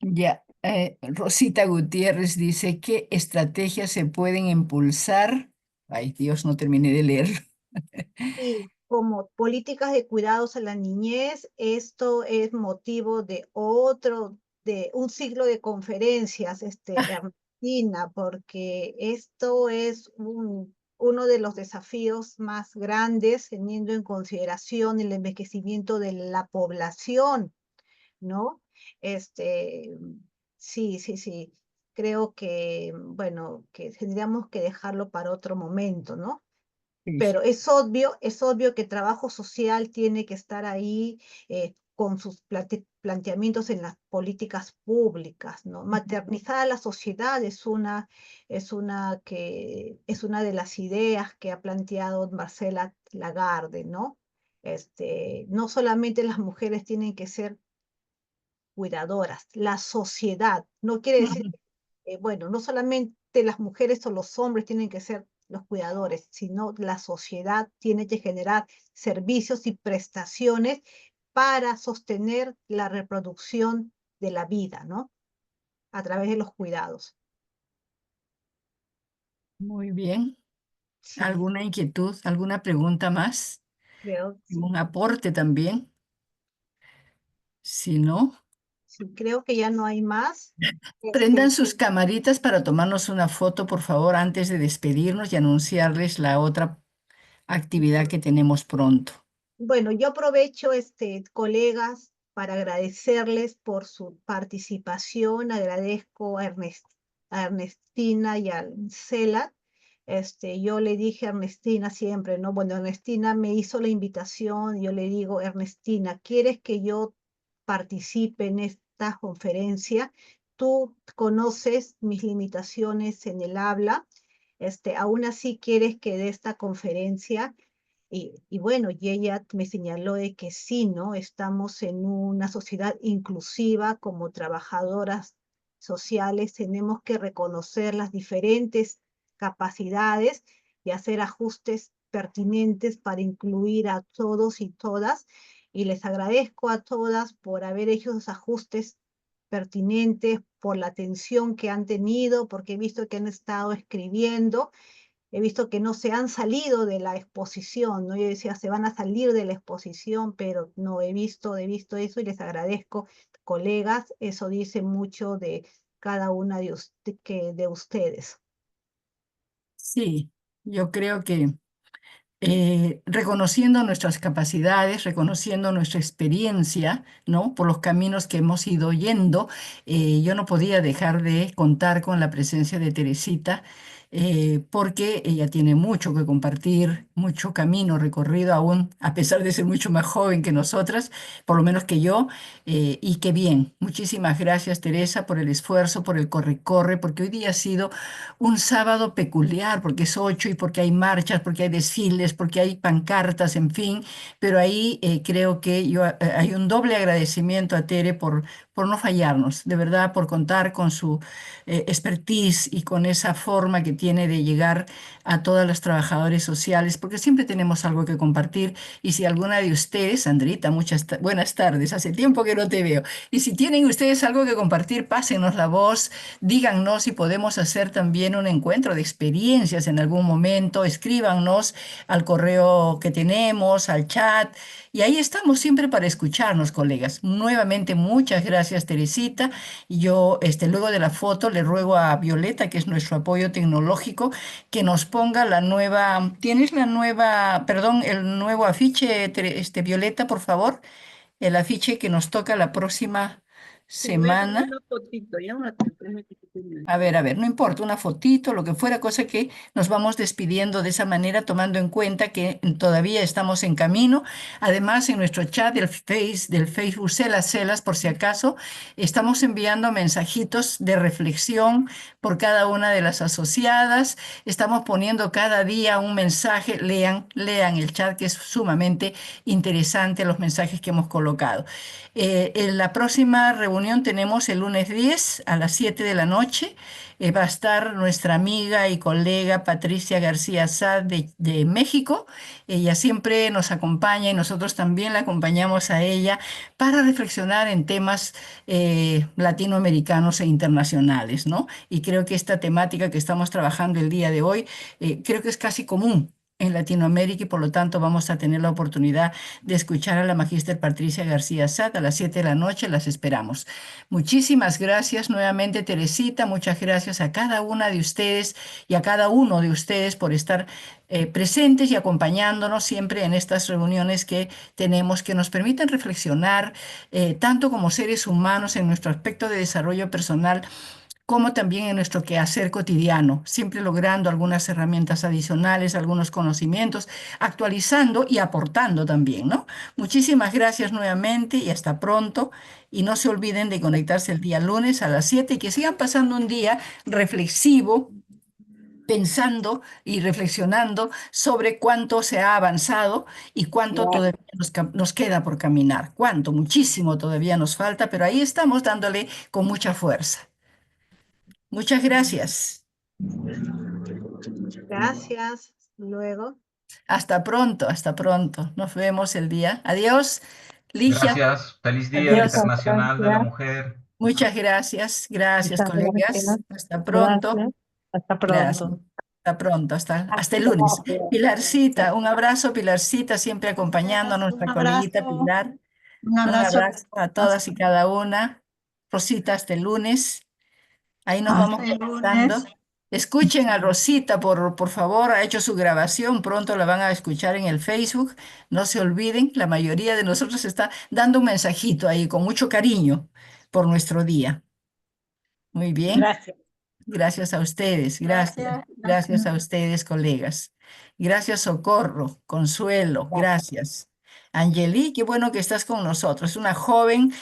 Ya, Rosita Gutiérrez dice, ¿qué estrategias se pueden impulsar? Ay, Dios, no terminé de leer. Y como políticas de cuidados a la niñez, esto es motivo de un ciclo de conferencias, Ernestina, porque esto es uno de los desafíos más grandes, teniendo en consideración el envejecimiento de la población, ¿no? Este, sí, sí, sí. Creo que, bueno, que tendríamos que dejarlo para otro momento, ¿no? Sí. Pero es obvio que trabajo social tiene que estar ahí con sus planteamientos en las políticas públicas, ¿no? Maternizar a la sociedad es una de las ideas que ha planteado Marcela Lagarde, ¿no? No solamente las mujeres tienen que ser cuidadoras, la sociedad, no quiere decir bueno, no solamente las mujeres o los hombres tienen que ser los cuidadores, sino la sociedad tiene que generar servicios y prestaciones para sostener la reproducción de la vida, ¿no? A través de los cuidados. Muy bien. Sí, ¿Alguna inquietud, alguna pregunta más? creo, sí, ¿Un aporte también? Si no, sí, creo que ya no hay más. prendan sus camaritas para tomarnos una foto, por favor, antes de despedirnos y anunciarles la otra actividad que tenemos pronto. Bueno, yo aprovecho, colegas, para agradecerles por su participación. Agradezco a Ernestina y a Cela. Yo le dije a Ernestina siempre, ¿no? Bueno, Ernestina me hizo la invitación, yo le digo, Ernestina, ¿quieres que yo participe en esta conferencia? Tú conoces mis limitaciones en el habla, aún así quieres que dé esta conferencia. Y bueno, y ella me señaló de que sí, ¿no? Estamos en una sociedad inclusiva como trabajadoras sociales, tenemos que reconocer las diferentes capacidades y hacer ajustes pertinentes para incluir a todos y todas. Y les agradezco a todas por haber hecho esos ajustes pertinentes, por la atención que han tenido, porque he visto que han estado escribiendo. He visto que no se han salido de la exposición, ¿no? Yo decía, se van a salir de la exposición, pero no, he visto eso y les agradezco, colegas, eso dice mucho de cada una de ustedes. Sí, yo creo que reconociendo nuestras capacidades, reconociendo nuestra experiencia, ¿no? Por los caminos que hemos ido yendo, yo no podía dejar de contar con la presencia de Teresita, porque ella tiene mucho que compartir, mucho camino recorrido aún, a pesar de ser mucho más joven que nosotras, por lo menos que yo, y qué bien. Muchísimas gracias, Teresa, por el esfuerzo, por el corre-corre, porque hoy día ha sido un sábado peculiar, porque es 8 y porque hay marchas, porque hay desfiles, porque hay pancartas, en fin, pero ahí creo que hay un doble agradecimiento a Tere por no fallarnos, de verdad, por contar con su expertise y con esa forma que tiene de llegar a todas las trabajadoras sociales, porque siempre tenemos algo que compartir. Y si alguna de ustedes, Sandrita, buenas tardes, hace tiempo que no te veo, y si tienen ustedes algo que compartir, pásenos la voz. Díganos si podemos hacer también un encuentro de experiencias en algún momento. Escríbanos al correo que tenemos, al chat. Y ahí estamos siempre para escucharnos, colegas. Nuevamente, muchas gracias, Teresita. Y yo, luego de la foto, le ruego a Violeta, que es nuestro apoyo tecnológico, que nos ponga la nueva. ¿Tienes la nueva, perdón, el nuevo afiche, Violeta, por favor? El afiche que nos toca la próxima semana. A ver, no importa, una fotito, lo que fuera, cosa que nos vamos despidiendo de esa manera, tomando en cuenta que todavía estamos en camino. Además, en nuestro chat del Facebook Celas, por si acaso, estamos enviando mensajitos de reflexión por cada una de las asociadas. Estamos poniendo cada día un mensaje. Lean el chat, que es sumamente interesante los mensajes que hemos colocado. En la próxima reunión tenemos el lunes 10 a las 7 de la noche. Va a estar nuestra amiga y colega Patricia García Sad de México. Ella siempre nos acompaña y nosotros también la acompañamos a ella para reflexionar en temas latinoamericanos e internacionales, ¿no? Y creo que esta temática que estamos trabajando el día de hoy, creo que es casi común en Latinoamérica, y por lo tanto vamos a tener la oportunidad de escuchar a la magíster Patricia García Sad a las 7 de la noche. Las esperamos. Muchísimas gracias nuevamente, Teresita. Muchas gracias a cada una de ustedes y a cada uno de ustedes por estar presentes y acompañándonos siempre en estas reuniones que tenemos, que nos permiten reflexionar tanto como seres humanos en nuestro aspecto de desarrollo personal, como también en nuestro quehacer cotidiano, siempre logrando algunas herramientas adicionales, algunos conocimientos, actualizando y aportando también, ¿no? Muchísimas gracias nuevamente y hasta pronto. Y no se olviden de conectarse el día lunes a las 7 y que sigan pasando un día reflexivo, pensando y reflexionando sobre cuánto se ha avanzado y cuánto todavía nos queda por caminar. Cuánto, muchísimo todavía nos falta, pero ahí estamos dándole con mucha fuerza. Muchas gracias. Gracias. Luego. Hasta pronto, hasta pronto. Nos vemos el día. Adiós, Ligia. Gracias. Feliz Día Adiós. Internacional de la Mujer. Muchas gracias. Gracias, Muchas colegas. gracias. Hasta pronto. Gracias. Hasta Gracias. pronto. Hasta pronto. Hasta el lunes. Pilarcita, un abrazo, Pilarcita, siempre acompañando a nuestra coleguita Pilar. Un abrazo a todas y cada una. Rosita, hasta el lunes. Ahí nos vamos conectando. Escuchen a Rosita, por favor, ha hecho su grabación, pronto la van a escuchar en el Facebook. No se olviden, la mayoría de nosotros está dando un mensajito ahí con mucho cariño por nuestro día. Muy bien. Gracias. Gracias a ustedes, gracias. Gracias a ustedes, colegas. Gracias, Socorro, Consuelo, gracias. Angeli, qué bueno que estás con nosotros. Es una joven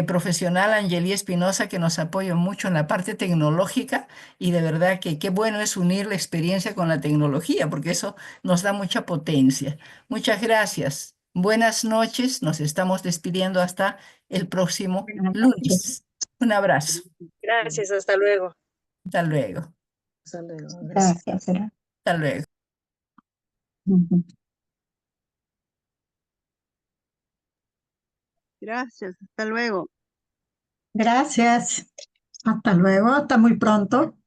profesional, Angeli Espinosa, que nos apoya mucho en la parte tecnológica y de verdad que qué bueno es unir la experiencia con la tecnología, porque eso nos da mucha potencia. Muchas gracias. Buenas noches. Nos estamos despidiendo hasta el próximo lunes. Un abrazo. Gracias, hasta luego. Hasta luego. Hasta luego. Gracias. Hasta luego. Gracias, hasta luego. Gracias. Hasta luego, hasta muy pronto.